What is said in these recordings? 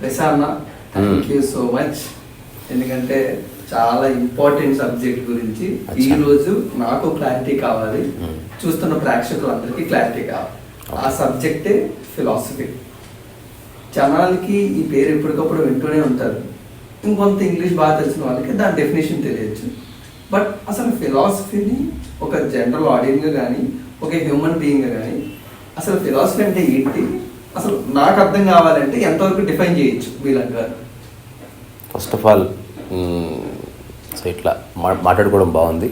Prashanth, thank you so much. ఎందుకంటే చాలా important subject గురించి ఈ రోజు నాకు క్లారిటీ కావాలి, చూస్తున్న ప్రేక్షకులందరికీ క్లారిటీ కావాలి. ఆ సబ్జెక్టే ఫిలాసఫీ. జనాలకి ఈ పేరు ఎప్పటికప్పుడు వింటూనే ఉంటారు. ఇంకొంత ఇంగ్లీష్ బాగా తెలిసిన వాళ్ళకి దాని డెఫినేషన్ తెలియచ్చు. బట్ అసలు ఫిలాసఫీని ఒక జనరల్ ఆడియన్గా కానీ ఒక హ్యూమన్ బీయింగ్గా కానీ అసలు ఫిలాసఫీ అంటే ఏంటి, అసలు నాకు అర్థం కావాలంటే ఎంతవరకు డిఫైన్ చేయొచ్చు వీళ్ళంటారు? ఫస్ట్ ఆఫ్ ఆల్ సో ఇట్లా మాట్లాడుకోవడం బాగుంది.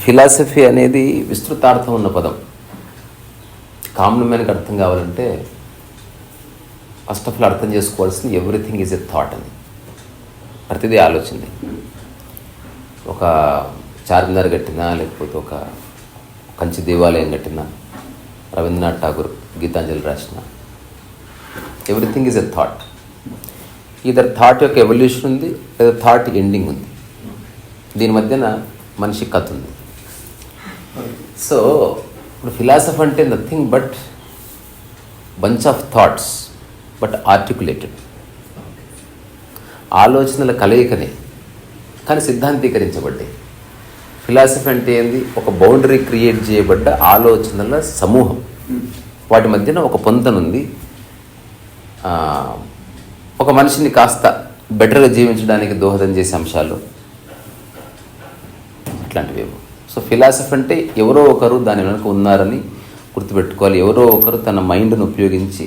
ఫిలాసఫీ అనేది విస్తృతార్థం ఉన్న పదం. కామన్ మ్యాన్కి అర్థం కావాలంటే ఫస్ట్ ఆఫ్ ఆల్ అర్థం చేసుకోవాల్సింది ఎవ్రీథింగ్ ఈజ్ ఎ థాట్ అని. ప్రతిదీ ఆలోచనే. ఒక చార్మినార్ కట్టినా, లేకపోతే ఒక కంచి దేవాలయం కట్టినా, రవీంద్రనాథ్ ఠాగూర్ గీతాంజలి రాసిన, everything is a thought. Either thought యొక్క ఎవల్యూషన్ ఉంది, లేదా థాట్ ఎండింగ్ ఉంది. దీని మధ్యన మనిషి కథ ఉంది. సో ఇప్పుడు ఫిలాసఫీ అంటే nothing but bunch of thoughts but articulated. ఆలోచనల కలయికనే కానీ సిద్ధాంతీకరించబడ్డాయి. ఫిలాసఫీ అంటే ఏంది? ఒక బౌండరీ క్రియేట్ చేయబడ్డ ఆలోచనల సమూహం. వాటి మధ్యన ఒక పొంతనుంది. ఒక మనిషిని కాస్త బెటర్గా జీవించడానికి దోహదం చేసే అంశాలు అట్లాంటివి. సో ఫిలాసఫీ అంటే ఎవరో ఒకరు దాని వెనుక ఉన్నారని గుర్తుపెట్టుకోవాలి. ఎవరో ఒకరు తన మైండ్ను ఉపయోగించి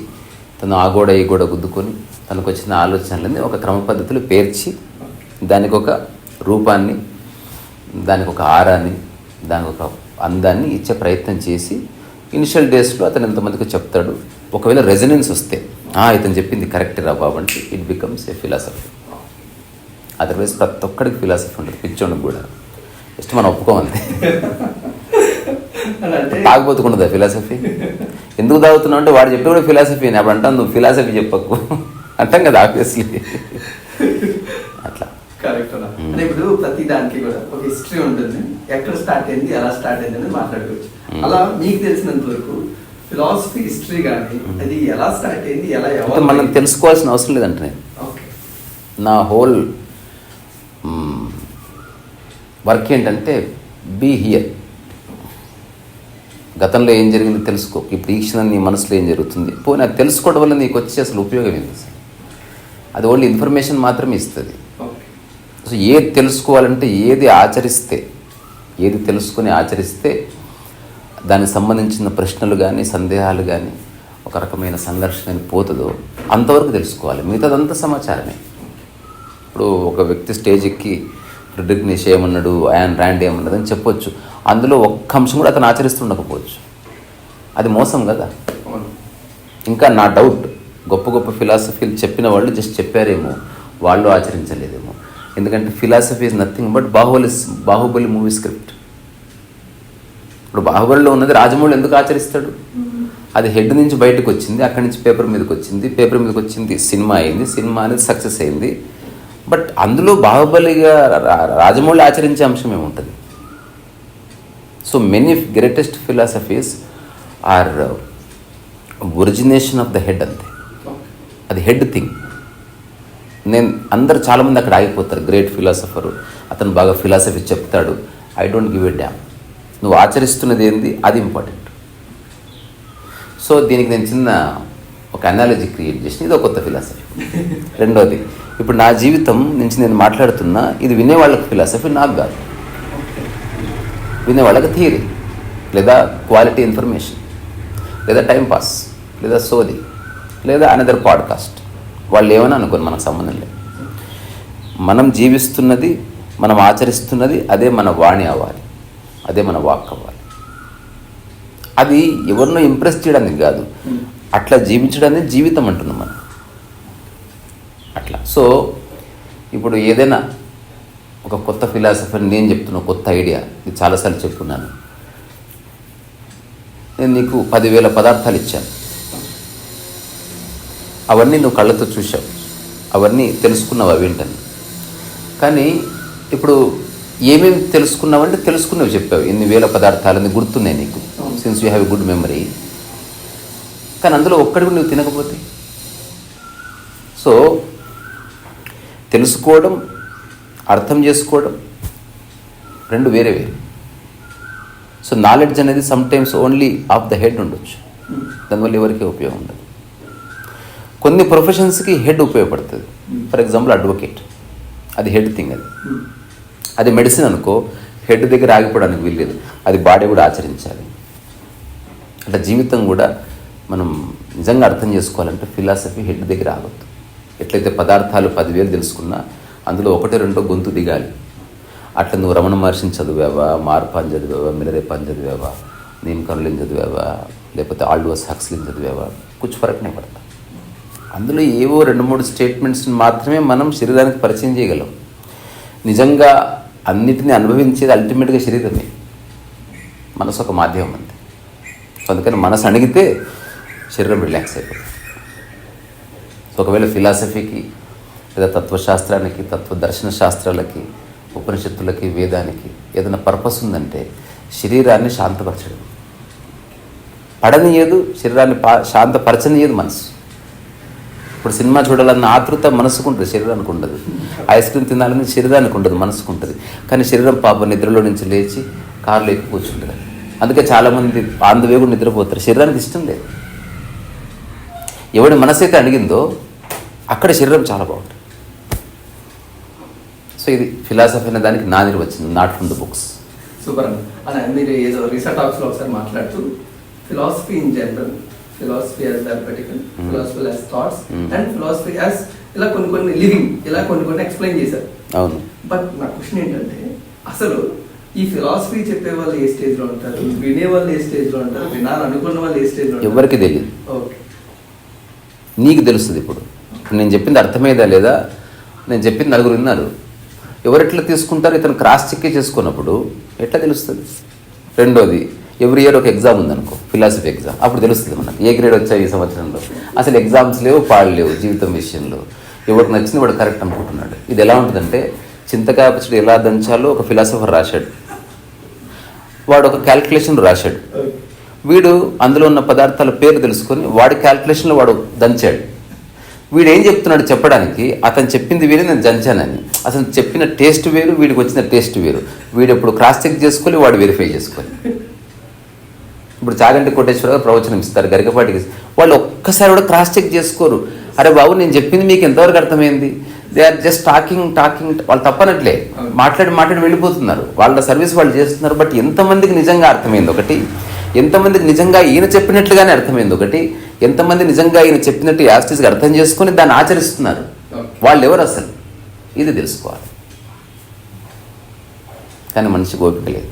తను ఆ గోడ ఈ గోడ గుద్దుకొని తనకు వచ్చిన ఆలోచనలని ఒక క్రమ పద్ధతిలో పేర్చి దానికి ఒక రూపాన్ని, దానికి ఒక ఆరాన్ని, దానికి ఒక అందాన్ని ఇచ్చే ప్రయత్నం చేసి ఇనిషియల్ డేస్లో అతను ఎంతమందికి చెప్తాడు. ఒకవేళ రెజనెన్స్ వస్తే ఇతను చెప్పింది కరెక్ట్ రా బాబు అంటే it becomes a philosophy. Otherwise ప్రతి ఒక్కడికి ఫిలాసఫీ ఉంటుంది, పిచ్చోడికి కూడా. జస్ట్ మనం ఒప్పుకోమంతే. తాగబోతుకుంటుందా ఫిలాసఫీ? ఎందుకు తాగుతున్నావు అంటే వాడు చెప్పి కూడా ఫిలాసఫీ అని. అప్పుడు అంటాను నువ్వు ఫిలాసఫీ చెప్పకు అంటాం కదా, ఆబ్వియస్లీ. అట్లా కరెక్ట్. అంటే ఇప్పుడు ప్రతి దానికి కూడా ఒక హిస్టరీ ఉంటుంది. ఎక్కడ స్టార్ట్ అయింది, ఎలా స్టార్ట్ అయింది అనేది మాట్లాడుకోవచ్చు. అలా మీకు తెలిసినంత వరకు ఫిలాసఫీ హిస్టరీ కానీ అది ఎలా స్టార్ట్ అయింది, ఎలా మనం తెలుసుకోవాల్సిన అవసరం లేదంటే నేను నా హోల్ వర్క్ ఏంటంటే బీ హియర్. గతంలో ఏం జరిగింది తెలుసుకో. ఇప్పుడు ఈ క్షణం నీ మనసులో ఏం జరుగుతుంది పోనీ అది తెలుసుకోవడం వల్ల నీకు వచ్చే అసలు ఉపయోగం ఏంది? అసలు అది ఓన్లీ ఇన్ఫర్మేషన్ మాత్రమే ఇస్తుంది. సో ఏది తెలుసుకోవాలంటే ఏది ఆచరిస్తే, ఏది తెలుసుకొని ఆచరిస్తే దానికి సంబంధించిన ప్రశ్నలు కానీ సందేహాలు కానీ ఒక రకమైన సంఘర్షణ పోతుందో అంతవరకు తెలుసుకోవాలి. మిగతాదంతా సమాచారమే. ఇప్పుడు ఒక వ్యక్తి స్టేజ్ ఎక్కి ఫ్రెడరిక్ నీషే ఏమన్నాడు, యాన్ ర్యాండ్ ఏమన్నది అని చెప్పొచ్చు. అందులో ఒక్క అంశం కూడా అతను ఆచరిస్తుండకపోవచ్చు. అది మోసం కదా. ఇంకా నా డౌట్ గొప్ప గొప్ప ఫిలాసఫీలు చెప్పిన వాళ్ళు జస్ట్ చెప్పారేమో, వాళ్ళు ఆచరించలేదేమో. ఎందుకంటే philosophy is nothing but Baahubali movie script. ఇప్పుడు బాహుబలిలో ఉన్నది రాజమౌళి ఎందుకు ఆచరిస్తాడు? అది హెడ్ నుంచి బయటకు వచ్చింది, అక్కడి నుంచి పేపర్ మీదకి వచ్చింది, పేపర్ మీదకి వచ్చింది సినిమా అయింది, సినిమా అనేది సక్సెస్ అయింది. బట్ అందులో బాహుబలిగా రాజమౌళి ఆచరించే అంశం ఏముంటుంది? So many greatest philosophies are origination of the head. అంతే, అది హెడ్ థింగ్. అందరు చాలామంది అక్కడ ఆగిపోతారు. గ్రేట్ ఫిలాసఫరు, అతను బాగా ఫిలాసఫీ చెప్తాడు. I don't give a dam. నువ్వు ఆచరిస్తున్నది ఏంది అది ఇంపార్టెంట్. సో దీనికి నేను చిన్న ఒక అనాలజీ క్రియేట్ చేసిన, ఇది ఒక కొత్త ఫిలాసఫీ. రెండోది, ఇప్పుడు నా జీవితం నుంచి నేను మాట్లాడుతున్నా, ఇది వినేవాళ్ళకి ఫిలాసఫీ, నాకు కాదు. వినేవాళ్ళకి థియరీ, లేదా క్వాలిటీ ఇన్ఫర్మేషన్, లేదా టైంపాస్, లేదా సోది, లేదా అనదర్ పాడ్కాస్ట్. వాళ్ళు ఏమైనా అనుకోని మనకు సంబంధం లేదు. మనం జీవిస్తున్నది, మనం ఆచరిస్తున్నది అదే మన వాణి అవ్వాలి, అదే మన వాక్ అవ్వాలి. అది ఎవరినో ఇంప్రెస్ చేయడానికి కాదు, అట్లా జీవించడాన్ని జీవితం అంటున్నాం మనం. అట్లా. సో ఇప్పుడు ఏదైనా ఒక కొత్త ఫిలాసఫీ నేను చెప్తున్నా, కొత్త ఐడియా, ఇది చాలాసార్లు చెప్పుకున్నాను. నేను నీకు 10,000 పదార్థాలు ఇచ్చాను, అవన్నీ నువ్వు కళ్ళతో చూసావు, అవన్నీ తెలుసుకున్నావు అవేంటని. కానీ ఇప్పుడు ఏమేమి తెలుసుకున్నావంటే తెలుసుకున్నవి చెప్పావు, ఎన్ని వేల పదార్థాలని గుర్తున్నాయి నీకు, since you have a good memory. కానీ అందులో ఒక్కడి నువ్వు తినకపోతే సో తెలుసుకోవడం, అర్థం చేసుకోవడం రెండు వేరే వేరే. సో నాలెడ్జ్ అనేది sometimes only of the head ఉండొచ్చు, దానివల్ల ఎవరికీ ఉపయోగం ఉండదు. కొన్ని ప్రొఫెషన్స్కి హెడ్ ఉపయోగపడుతుంది. ఫర్ ఎగ్జాంపుల్ అడ్వకేట్, అది హెడ్ థింగ్. అది మెడిసిన్ అనుకో, హెడ్ దగ్గర ఆగిపోవడానికి వీల్లేదు, అది బాడీ కూడా ఆచరించాలి. అట్లా జీవితం కూడా మనం నిజంగా అర్థం చేసుకోవాలంటే ఫిలాసఫీ హెడ్ దగ్గర ఆగొద్దు. ఎట్లయితే పదార్థాలు 10,000 తెలుసుకున్నా అందులో 1-2 గొంతు దిగాలి. అట్లా నువ్వు రమణ మహర్షిని చదివావా, మార్పాన్ చదివావా, మిలరేపాన్ చదివావా, నీమ్ కర్లిన్ చదివావా, లేకపోతే ఆల్డోస్ హక్స్లీని చదివావా, కొంచెం ఫరకనే పడతా. అందులో ఏవో 2-3 స్టేట్మెంట్స్ని మాత్రమే మనం శరీరానికి పరిచయం చేయగలం. నిజంగా అన్నిటినీ అనుభవించేది అల్టిమేట్గా శరీరమే. మనసు ఒక మాధ్యమం అంతే. అందుకని మనసు అణిగితే శరీరం రిలాక్స్ అయిపోతుంది. సో ఒకవేళ ఫిలాసఫీకి లేదా తత్వశాస్త్రానికి, తత్వదర్శన శాస్త్రాలకి, ఉపనిషత్తులకి, వేదానికి ఏదైనా పర్పస్ ఉందంటే శరీరాన్ని శాంతపరచడం. పడనీయదు, శరీరాన్ని శాంతపరచనీయదు మనసు. ఇప్పుడు సినిమా చూడాలన్న ఆతృత మనసుకు ఉంటుంది, శరీరానికి ఉండదు. ఐస్ క్రీమ్ తినాలని శరీరానికి ఉండదు, మనసుకు ఉంటుంది. కానీ శరీరం పాపం నిద్రలో నుంచి లేచి కారులో ఎక్కి కూర్చుంటుంది. అందుకే చాలామంది ఆంధ్రవే కూడా నిద్రపోతారు, శరీరానికి ఇష్టం లేదు. ఎవడి మనసు అయితే అడిగిందో అక్కడ శరీరం చాలా బాగుంటుంది. సో ఇది ఫిలాసఫీ అనే దానికి నా నిర్వచనం, not from the books. Super అన్న. మీరు ఏదో రీసెంట్ టాక్స్లో ఒకసారి మాట్లాడుతూ philosophy in general, philosophy as mathematical, philosophy as thoughts and philosophy as ఇలా కొన్ని లివింగ్, ఇలా కొన్ని ఎక్స్ప్లెయిన్ చేశారు. అవును. బట్ నా క్వశ్చన్ ఏంటంటే, అసలు ఈ ఫిలాసఫీ చెప్పే వాళ్ళు ఏ స్టేజ్ లో ఉంటారు, వినే వాళ్ళు ఏ స్టేజ్ లో ఉంటారు, వినాలనుకున్న వాళ్ళు ఏ స్టేజ్ లో ఉంటారు? ఎవరికి తెలియదు. ఓకే, నీకు తెలుస్తుంది. ఇప్పుడు నేను చెప్పింది అర్థమయ్యేదా లేదా, నేను చెప్పింది నలుగురు విన్నారు, ఎవరు ఎట్లా తీసుకుంటారు, ఇతను క్రాస్ చెక్ చేసుకున్నప్పుడు ఎట్లా తెలుస్తుంది? రెండోది, ఎవ్రీ ఇయర్ ఒక ఎగ్జామ్ ఉందనుకో, ఫిలాసఫీ ఎగ్జామ్, అప్పుడు తెలుస్తుంది మనకు ఏ గ్రేడ్ వచ్చాయి ఈ సంవత్సరంలో. అసలు ఎగ్జామ్స్ లేవు, పాడు లేవు జీవితం విషయంలో. ఎవరికి నచ్చింది వాడు కరెక్ట్ అనుకుంటున్నాడు. ఇది ఎలా ఉంటుందంటే, చింతకాయ పచ్చడి ఎలా దంచాలో ఒక ఫిలాసఫర్ రాశాడు, వాడు ఒక క్యాల్కులేషన్ రాశాడు. వీడు అందులో ఉన్న పదార్థాల పేరు తెలుసుకొని వాడి క్యాల్కులేషన్లో వాడు దంచాడు. వీడు ఏం చెప్తున్నాడు చెప్పడానికి, అతను చెప్పింది వేరు, నేను దంచానని. అసలు చెప్పిన టేస్ట్ వేరు, వీడికి వచ్చిన టేస్ట్ వేరు. వీడు ఎప్పుడు క్రాస్ చెక్ చేసుకొని వాడు వెరిఫై చేసుకొని. ఇప్పుడు చాగంటి కోటేశ్వరరావు ప్రవచనం ఇస్తారు గరికపాటికి, వాళ్ళు ఒక్కసారి కూడా క్రాస్ చెక్ చేసుకోరు. అరే బాబు, నేను చెప్పింది మీకు ఎంతవరకు అర్థమైంది? They are just talking. వాళ్ళు తప్పనట్లే మాట్లాడి వెళ్ళిపోతున్నారు, వాళ్ళ సర్వీస్ వాళ్ళు చేస్తున్నారు. బట్ ఎంతమందికి నిజంగా అర్థమైంది ఒకటి, ఎంతమందికి నిజంగా ఈయన చెప్పినట్లుగానే అర్థమైంది ఒకటి, ఎంతమంది నిజంగా ఈయన చెప్పినట్టు యాస్టీస్గా అర్థం చేసుకొని దాన్ని ఆచరిస్తున్నారు, వాళ్ళు ఎవరు అసలు, ఇది తెలుసుకోవాలి. కానీ మనిషి ఓపిక లేదు,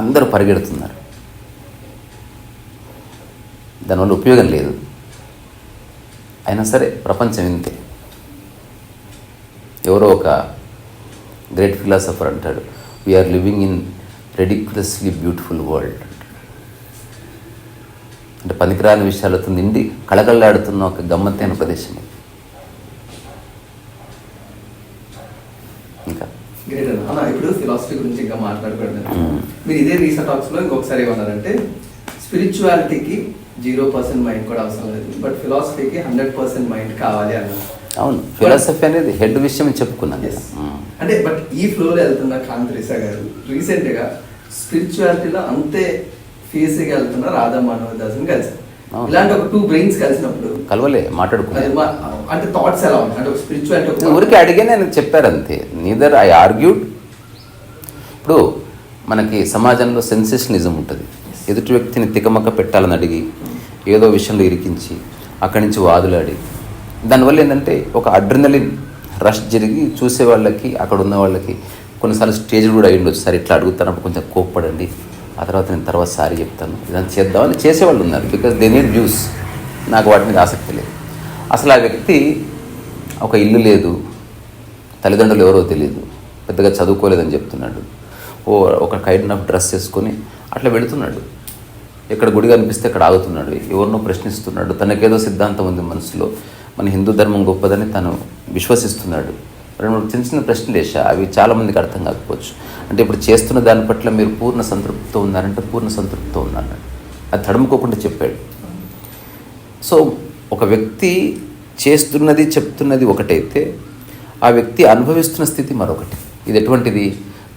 అందరూ పరిగెడుతున్నారు, దానివల్ల ఉపయోగం లేదు. అయినా సరే ప్రపంచం ఇంతే. ఎవరో ఒక గ్రేట్ ఫిలాసఫర్ అంటాడు, we are living in ridiculously beautiful world. అంటే పనికిరాని విషయాలతో నిండి కళకళలాడుతున్న ఒక గమ్మత్తైన ప్రదేశం. ఇంకా గ్రేట్ అన్న. ఇప్పుడు ఫిలాసఫీ గురించి ఇంకా మాట్లాడుకుంటున్నాను. మీరు ఇదే రీసెంట్ టాక్స్ లో ఇంకొకసారి ఏమన్నారంటే, స్పిరిచువాలిటీకి 0% మైండ్ కూడా అవసరం లేదు, బట్ ఫిలాసఫీకి 100% మైండ్ కావాలి అన్నారు. అవును, ఫిలాసఫీ అనేది హెడ్ విషయం చెప్పుకున్నాను. అంటే బట్ ఈ ఫ్లోలో వెళ్తున్న కాంతరిసా గారు రీసెంట్ గా స్పిరిచువాలిటీలో అంతే ఫేస్గా వెళ్తున్న రాధా మానవదాసుని కలిసారు. ఇలాంటి ఒక 2 బ్రెయిన్స్ కలిసినప్పుడు కలవలే, మాట్లాడుకున్నాను. అంటే థాట్స్ ఎలా ఉంటాయి? అంటే ఒక స్పిరిచువాలిటీ ఊరికి అడిగే నేను చెప్పారు అంతే. Neither I argued. ఇప్పుడు మనకి సమాజంలో సెన్సేషనిజం ఉంటుంది. ఎదుటి వ్యక్తిని తికమక్క పెట్టాలని అడిగి ఏదో విషయంలో ఇరికించి అక్కడి నుంచి వాదులాడి, దానివల్ల ఏంటంటే ఒక అడ్రినలిన్ రష్ జరిగి చూసే వాళ్ళకి, అక్కడ ఉన్న వాళ్ళకి కొన్నిసార్లు స్టేజ్ కూడా అయ్యిండొచ్చు, సార్ ఇట్లా అడుగుతానప్పుడు కొంచెం కోప్పడండి, ఆ తర్వాత నేను తర్వాత సారీ చెప్తాను, ఇదంతా చేద్దామని చేసేవాళ్ళు ఉన్నారు. Because they need views. నాకు వాటి మీద ఆసక్తి లేదు. అసలు ఆ వ్యక్తి ఒక ఇల్లు లేదు, తల్లిదండ్రులు ఎవరో తెలియదు, పెద్దగా చదువుకోలేదని చెప్తున్నాడు, ఒక కైండ్ ఆఫ్ డ్రెస్ వేసుకొని అట్లా వెళుతున్నాడు. ఎక్కడ గుడి కనిపిస్తే అక్కడ ఆగుతున్నాడు, ఎవరినో ప్రశ్నిస్తున్నాడు, తనకేదో సిద్ధాంతం ఉంది మనసులో, మన హిందూ ధర్మం గొప్పదని తను విశ్వసిస్తున్నాడు. 2-3 చిన్న ప్రశ్నలు వేసా, అవి చాలామందికి అర్థం కాకపోవచ్చు. అంటే ఇప్పుడు చేస్తున్న దాని పట్ల మీరు పూర్ణ సంతృప్తితో ఉన్నారంటే పూర్ణ సంతృప్తితో ఉన్నారన్నాడు. అది తడుముకోకుండా చెప్పాడు. సో ఒక వ్యక్తి చేస్తున్నది చెప్తున్నది ఒకటైతే ఆ వ్యక్తి అనుభవిస్తున్న స్థితి మరొకటి. ఇది ఎటువంటిది?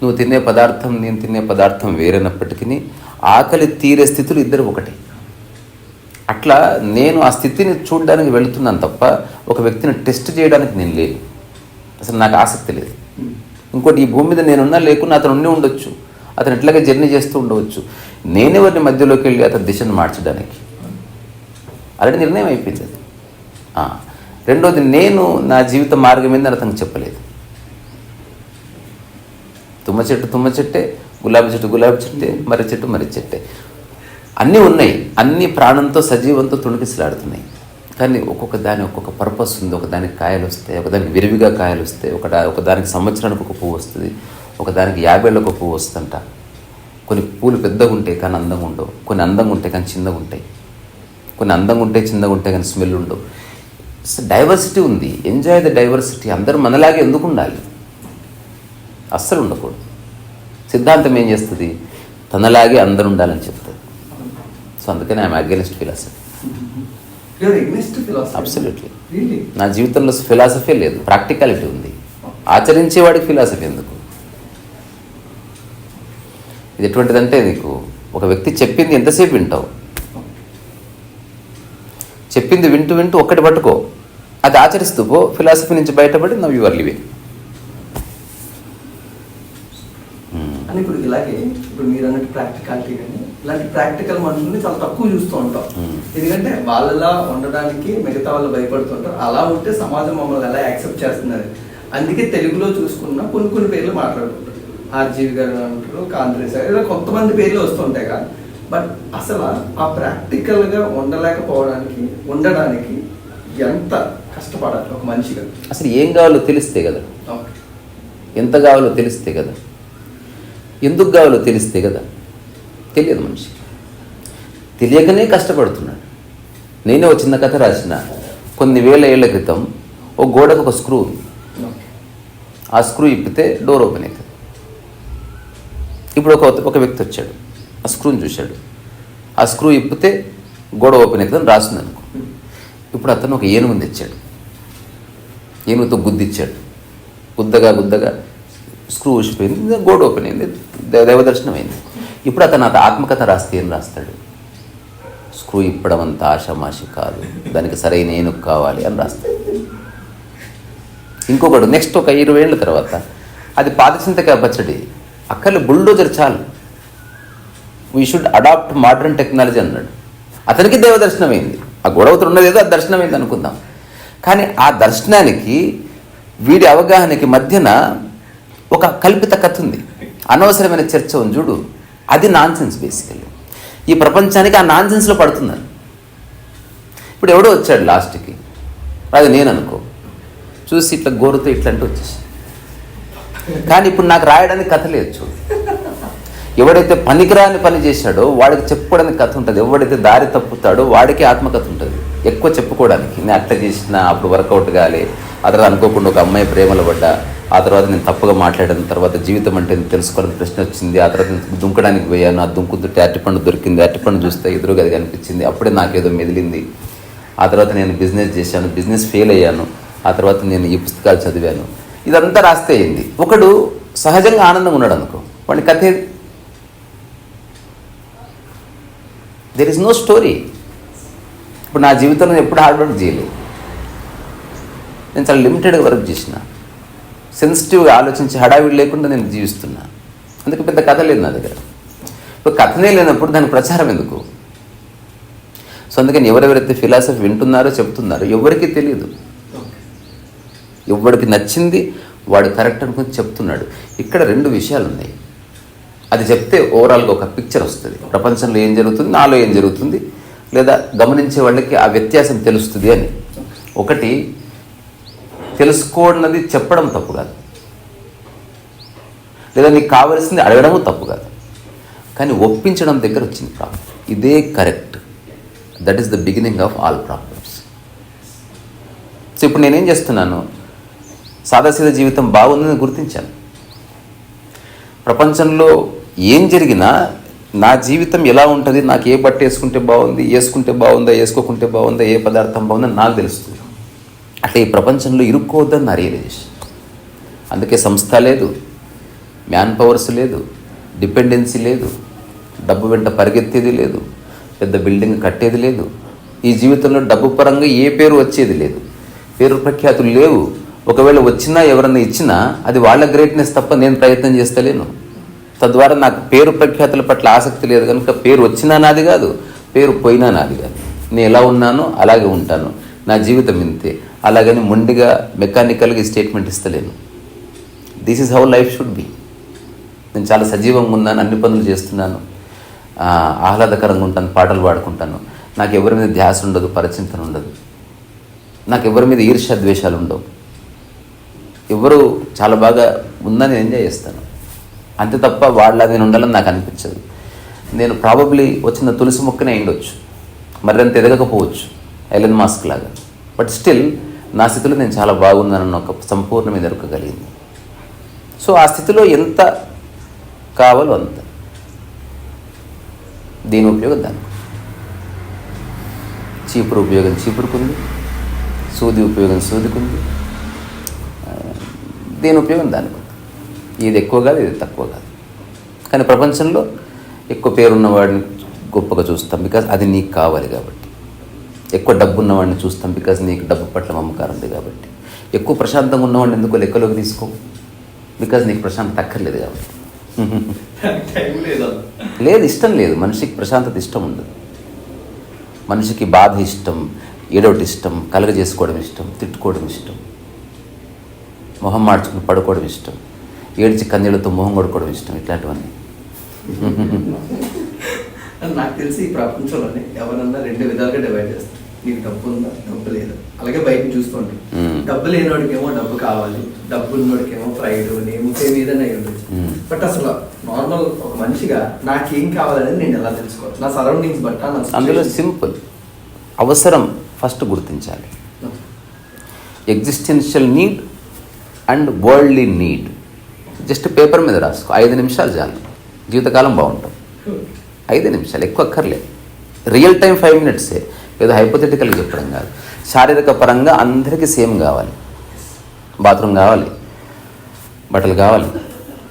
నువ్వు తినే పదార్థం నేను తినే పదార్థం వేరైనప్పటికీ ఆకలి తీరే స్థితులు ఇద్దరు ఒకటి. అట్లా నేను ఆ స్థితిని చూడడానికి వెళుతున్నాను తప్ప ఒక వ్యక్తిని టెస్ట్ చేయడానికి నేను లేను. అసలు నాకు ఆసక్తి లేదు. ఇంకోటి, ఈ భూమి మీద నేనున్నా లేకున్నా అతను ఉండి ఉండొచ్చు, అతను ఎట్లాగే జర్నీ చేస్తూ ఉండవచ్చు. నేనెవరిని మధ్యలోకి వెళ్ళి అతని దిశను మార్చడానికి? ఆల్రెడీ నిర్ణయం అయిపోయింది అది. రెండోది, నేను నా జీవిత మార్గం ఏందని అతనికి చెప్పలేదు. తుమ్మ చెట్టు తుమ్మ చెట్టే, గులాబీ చెట్టు గులాబీ చెట్టే, మర్రి చెట్టు మర్రి చెట్టే. అన్నీ ఉన్నాయి, అన్నీ ప్రాణంతో సజీవంతో తుణికిసలాడుతున్నాయి. కానీ ఒక్కొక్క దాని ఒక్కొక్క పర్పస్ ఉంది. ఒకదానికి కాయలు వస్తాయి, ఒకదానికి విరివిగా కాయలు వస్తాయి, ఒకదానికి సంవత్సరానికి ఒక పువ్వు వస్తుంది, ఒకదానికి 50 ఏళ్ళకు ఒక పువ్వు వస్తుందంట. కొన్ని పూలు పెద్దగా ఉంటాయి కానీ అందంగా ఉండవు, కొన్ని అందంగా ఉంటాయి కానీ చిన్నగా ఉంటాయి, కొన్ని అందంగా ఉంటాయి చిన్నగా ఉంటాయి కానీ స్మెల్ ఉండవు. డైవర్సిటీ ఉంది. Enjoy the diversity. అందరూ మనలాగే ఎందుకు ఉండాలి? అస్సలు ఉండకూడదు. సిద్ధాంతం ఏం చేస్తుంది? తనలాగే అందరూ ఉండాలని చెప్తుంది. సో అందుకని ఐఎమ్ అగెన్స్ట్ ఫిలాసఫీ. అబ్సల్యూట్లీ. నా జీవితంలో ఫిలాసఫీ లేదు, ప్రాక్టికాలిటీ ఉంది. ఆచరించేవాడికి ఫిలాసఫీ ఎందుకు? ఇది ఎటువంటిదంటే, నీకు ఒక వ్యక్తి చెప్పింది ఎంతసేపు వింటావు? చెప్పింది వింటూ వింటూ ఒక్కటి పట్టుకో, అది ఆచరిస్తూ పో. ఫిలాసఫీ నుంచి బయటపడి నవ్ యు ఆర్ లివింగ్. అని ఇప్పుడు ఇలాగే ఇప్పుడు మీరు అన్నట్టు ప్రాక్టికాలిటీ కానీ ఇలాంటి ప్రాక్టికల్ మనుషుల్ని చాలా తక్కువ చూస్తూ ఉంటాం. ఎందుకంటే వాళ్ళలా ఉండడానికి మిగతా వాళ్ళు భయపడుతుంటారు. అలా ఉంటే సమాజం మమ్మల్ని ఎలా యాక్సెప్ట్ చేస్తున్నారు. అందుకే తెలుగులో చూసుకున్న కొన్ని పేర్లు మాట్లాడుకుంటారు. ఆర్జీవి గారు అంటారు, కాంగ్రెస్ ఇలా కొంతమంది పేర్లు వస్తుంటాయి కదా. బట్ అసలు ఆ ప్రాక్టికల్గా ఉండడానికి ఎంత కష్టపడాలి ఒక మనిషిగా? అసలు ఏం కావాలో తెలిస్తే కదా, ఎంత కావాలో తెలిస్తే కదా, ఎందుకు కావాలో తెలిస్తే కదా. తెలియదు మనిషి, తెలియకనే కష్టపడుతున్నాడు. నేనే ఒక చిన్న కథ రాసిన. కొన్ని వేల ఏళ్ల క్రితం ఒక గోడకు ఒక స్క్రూ ఉంది. ఆ స్క్రూ ఇప్పితే డోర్ ఓపెన్ అవుతుంది. ఇప్పుడు ఒక వ్యక్తి వచ్చాడు, ఆ స్క్రూని చూశాడు, ఆ స్క్రూ ఇప్పితే గోడ ఓపెన్ అవుతుందని రాసింది అనుకో. ఇప్పుడు అతను ఒక ఏనుగుని తెచ్చాడు, ఏనుగుతో గుద్దిచ్చాడు. గుద్దగా స్క్రూ ఊసిపోయింది, గోడ ఓపెన్ అయింది, దైవదర్శనం అయింది. ఇప్పుడు అతను ఆత్మకథ రాస్తే ఏం రాస్తాడు? స్క్రూ ఇప్పడం అంత ఆషామాషి కాదు, దానికి సరైన ఏనుగు కావాలి అని రాస్తాడు. ఇంకొకడు నెక్స్ట్ ఒక 20 ఏళ్ళ తర్వాత అది పాదచింతకాయ పచ్చడి, అక్కర్లు బుల్డోజర్ చాలు, we should adopt modern technology అన్నాడు. అతనికి దైవదర్శనం అయింది. ఆ గొడవతో ఉన్నదేదో అది దర్శనం అయింది అనుకుందాం. కానీ ఆ దర్శనానికి వీడి అవగాహనకి మధ్యన ఒక కల్పిత కథ ఉంది, అనవసరమైన చర్చ ఉంది చూడు. అది నాన్సెన్స్. బేసికల్లీ ఈ ప్రపంచానికి ఆ నాన్సెన్స్లో పడుతున్నారు. ఇప్పుడు ఎవడో వచ్చాడు లాస్ట్కి, అది నేను అనుకో, చూసి ఇట్లా గోరుతో ఇట్లంటే వచ్చేసి. కానీ ఇప్పుడు నాకు రాయడానికి కథ లేదు చూడు. ఎవడైతే పనికిరాని పని చేశాడో వాడికి చెప్పుకోవడానికి కథ ఉంటుంది. ఎవడైతే దారి తప్పుతాడో వాడికి ఆత్మకథ ఉంటుంది ఎక్కువ చెప్పుకోవడానికి. నేను అట్లా చేసిన, అప్పుడు వర్కౌట్ కాలే, ఆ తర్వాత అనుకోకుండా ఒక అమ్మాయి ప్రేమలో పడ్డా, ఆ తర్వాత నేను తప్పుగా మాట్లాడిన తర్వాత జీవితం అంటే తెలుసుకోవాలని ప్రశ్న వచ్చింది. ఆ తర్వాత నేను దుంకడానికి పోయాను, ఆ దుంకుతుంటే అరటిపండు దొరికింది, అరటిపండు చూస్తే ఎదురుగా అది కనిపించింది, అప్పుడే నాకేదో మెదిలింది. ఆ తర్వాత నేను బిజినెస్ చేశాను, బిజినెస్ ఫెయిల్ అయ్యాను, ఆ తర్వాత నేను ఈ పుస్తకాలు చదివాను. ఇదంతా రాస్తే అయింది. ఒకడు సహజంగా ఆనందంగా ఉన్నాడు అనుకో, వాడి కథ ఏది? There is no story. ఇప్పుడు నా జీవితంలో ఎప్పుడు హార్డ్ వర్క్ చేయలేదు. నేను చాలా లిమిటెడ్గా వర్క్ చేసిన, సెన్సిటివ్గా ఆలోచించి హడావిడి లేకుండా నేను జీవిస్తున్నా. అందుకే పెద్ద కథ లేదు నా దగ్గర. ఇప్పుడు కథనే లేనప్పుడు దానికి ప్రచారం ఎందుకు? సో అందుకని ఎవరెవరైతే ఫిలాసఫీ వింటున్నారో చెప్తున్నారో ఎవరికీ తెలియదు. ఎవరికి నచ్చింది వాడు కరెక్ట్ అనుకుని చెప్తున్నాడు. ఇక్కడ 2 విషయాలు ఉన్నాయి. అది చెప్తే ఓవరాల్గా ఒక పిక్చర్ వస్తుంది. ప్రపంచంలో ఏం జరుగుతుంది, నాలో ఏం జరుగుతుంది, లేదా గమనించే వాళ్ళకి ఆ వ్యత్యాసం తెలుస్తుంది అని. ఒకటి, తెలుసుకోవన్నది చెప్పడం తప్పు కాదు, లేదా నీకు కావలసింది అడగడము తప్పు కాదు. కానీ ఒప్పించడం దగ్గర వచ్చింది ప్రాబ్లం. ఇదే correct. That is the beginning of all problems. So ఇప్పుడు నేనేం చేస్తున్నాను, సాదాసీదా జీవితం బాగుందని గుర్తించాను. ప్రపంచంలో ఏం జరిగినా నా జీవితం ఎలా ఉంటుంది, నాకు ఏ బట్ట వేసుకుంటే బాగుంది, వేసుకుంటే బాగుందా, వేసుకోకుంటే బాగుందా, ఏ పదార్థం బాగుందా నాకు తెలుస్తుంది. అట్లా ఈ ప్రపంచంలో ఇరుక్కోవద్దని నా రియలైజేషన్. అందుకే సంస్థ లేదు, మ్యాన్ పవర్స్ లేదు, డిపెండెన్సీ లేదు, డబ్బు వెంట పరిగెత్తేది లేదు, పెద్ద బిల్డింగ్ కట్టేది లేదు. ఈ జీవితంలో డబ్బు పరంగా ఏ పేరు వచ్చేది లేదు, పేరు ప్రఖ్యాతులు లేవు. ఒకవేళ వచ్చినా ఎవరన్నా ఇచ్చినా అది వాళ్ళ గ్రేట్నెస్ తప్ప నేను ప్రయత్నం చేస్తలేను. తద్వారా నాకు పేరు ప్రఖ్యాతుల పట్ల ఆసక్తి లేదు కనుక పేరు వచ్చినా నాది కాదు, పేరు పోయినా నాది కాదు. నేను ఎలా ఉన్నానో అలాగే ఉంటాను, నా జీవితం ఇంతే. అలాగని మొండిగా మెకానికల్గా ఈ స్టేట్మెంట్ ఇస్తలేను. This is how life should be. నేను చాలా సజీవంగా ఉన్నాను, అన్ని పనులు చేస్తున్నాను, ఆహ్లాదకరంగా ఉంటాను, పాటలు పాడుకుంటాను. నాకు ఎవరి మీద ధ్యాస ఉండదు, పరచింతన ఉండదు, నాకు ఎవరి మీద ఈర్ష్య ద్వేషాలు ఉండవు. ఎవరు చాలా బాగా ఉందని ఎంజాయ్ చేస్తాను అంతే తప్ప వాళ్ళ నేను ఉండాలని నాకు అనిపించదు. నేను ప్రాబబ్లీ వచ్చిన తులసి మొక్కనే అయిండొచ్చు, మరింత ఎదగకపోవచ్చు ఎలన్ మాస్క్ లాగా. బట్ స్టిల్ నా స్థితిలో నేను చాలా బాగున్నానన్న ఒక సంపూర్ణమైన ఎరుకగలిగింది. సో ఆ స్థితిలో ఎంత కావాలో అంత, దీని ఉపయోగం దానికి. చీపురు ఉపయోగం చీపురుకుంది, సూది ఉపయోగం సూదికుంది, దేని ఉపయోగం దానికి. ఇది ఎక్కువ కాదు, ఇది తక్కువ కాదు. కానీ ప్రపంచంలో ఎక్కువ పేరున్నవాడిని గొప్పగా చూస్తాం, బికాజ్ అది నీకు కావాలి కాబట్టి. ఎక్కువ డబ్బు ఉన్నవాడిని చూస్తాం, బికాజ్ నీకు డబ్బు పట్ల మమకారం ఉంది కాబట్టి. ఎక్కువ ప్రశాంతంగా ఉన్నవాడిని ఎందుకో లెక్కలోకి తీసుకో, బికాజ్ నీకు ప్రశాంతత అక్కర్లేదు కాబట్టి. లేదు, ఇష్టం లేదు. మనిషికి ప్రశాంతత ఇష్టం ఉండదు. మనిషికి బాధ ఇష్టం, ఏడోటి ఇష్టం, కలగజేసుకోవడం ఇష్టం, తిట్టుకోవడం ఇష్టం, మొహం మార్చుకుని పడుకోవడం ఇష్టం, ఏడ్చి కన్నీళ్ళతో మొహం కొడుకోవడం ఇష్టం, ఇట్లాంటివన్నీ. నాకు తెలిసి ఈ ప్రపంచంలోనే ఎవరన్నా రెండు విధాలుగా డివైడ్ చేస్తారు. నీకు డబ్బు ఉందా, డబ్బు లేదా. అలాగే బయట చూస్తుంటే డబ్బు లేనివాడికేమో డబ్బు కావాలి, డబ్బు ఉన్నోడికేమో ప్రైడ్, నేమ్ ఫేమ్ ఏదైనా ఉండొచ్చు. బట్ అసలు నార్మల్ ఒక మనిషిగా నాకేం కావాలనేది నేను ఎలా తెలుసుకోవాలి? నా సరౌండింగ్స్ బట్ట. అందులో సింపుల్, అవసరం ఫస్ట్ గుర్తించాలి. Existential need and worldly need just paper మీద రాసుకో. 5 నిమిషాలు చాలు, జీవితకాలం బాగుంటాం. 5 నిమిషాలు, ఎక్కువ అక్కర్లేదు. రియల్ టైం 5 మినిట్సే, ఏదో హైపోథెటికల్గా చెప్పడం కాదు. శారీరక పరంగా అందరికీ సేమ్ కావాలి. బాత్రూమ్ కావాలి, బట్టలు కావాలి,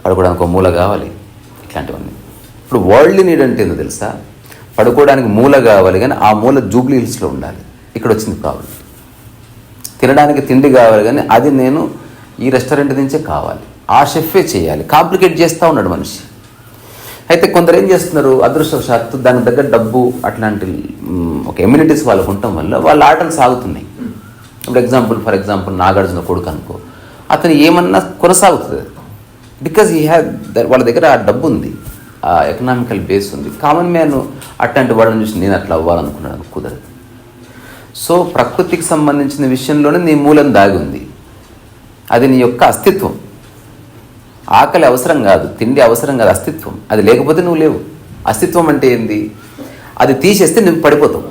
పడుకోవడానికి ఒక మూల కావాలి, ఇట్లాంటివన్నీ. ఇప్పుడు వరల్డ్లీ నీడ్ అంటే ఏందో తెలుసా? పడుకోవడానికి మూల కావాలి, కానీ ఆ మూల జూబ్లీ హిల్స్లో ఉండాలి. ఇక్కడ వచ్చింది ప్రాబ్లం. తినడానికి తిండి కావాలి, కానీ అది నేను ఈ రెస్టారెంట్ నుంచే కావాలి, ఆ షెఫే చేయాలి. కాంప్లికేట్ చేస్తూ ఉన్నాడు మనిషి. అయితే కొందరు ఏం చేస్తున్నారు, అదృష్టవశాత్తు దానికి దగ్గర డబ్బు అట్లాంటి ఒక ఎమ్యూనిటీస్ వాళ్ళకు ఉండటం వల్ల వాళ్ళ ఆటలు సాగుతున్నాయి. ఇప్పుడు ఫర్ ఎగ్జాంపుల్ నాగార్జున కొడుకు అనుకో, అతను ఏమన్నా కొనసాగుతుంది, బికాజ్ వాళ్ళ దగ్గర ఆ డబ్బు ఉంది, ఆ ఎకనామికల్ బేస్ ఉంది. కామన్ మ్యాన్ అట్లాంటి వాళ్ళని చూసి నేను అట్లా అవ్వాలనుకున్నాను, కుదరదు. సో ప్రకృతికి సంబంధించిన విషయంలోనే నీ మూలం దాగి ఉంది. అది నీ యొక్క అస్తిత్వం. ఆకలి అవసరం కాదు, తిండి అవసరం కాదు, అస్తిత్వం. అది లేకపోతే నువ్వు లేవు. అస్తిత్వం అంటే ఏంది? అది తీసేస్తే నువ్వు పడిపోతావు.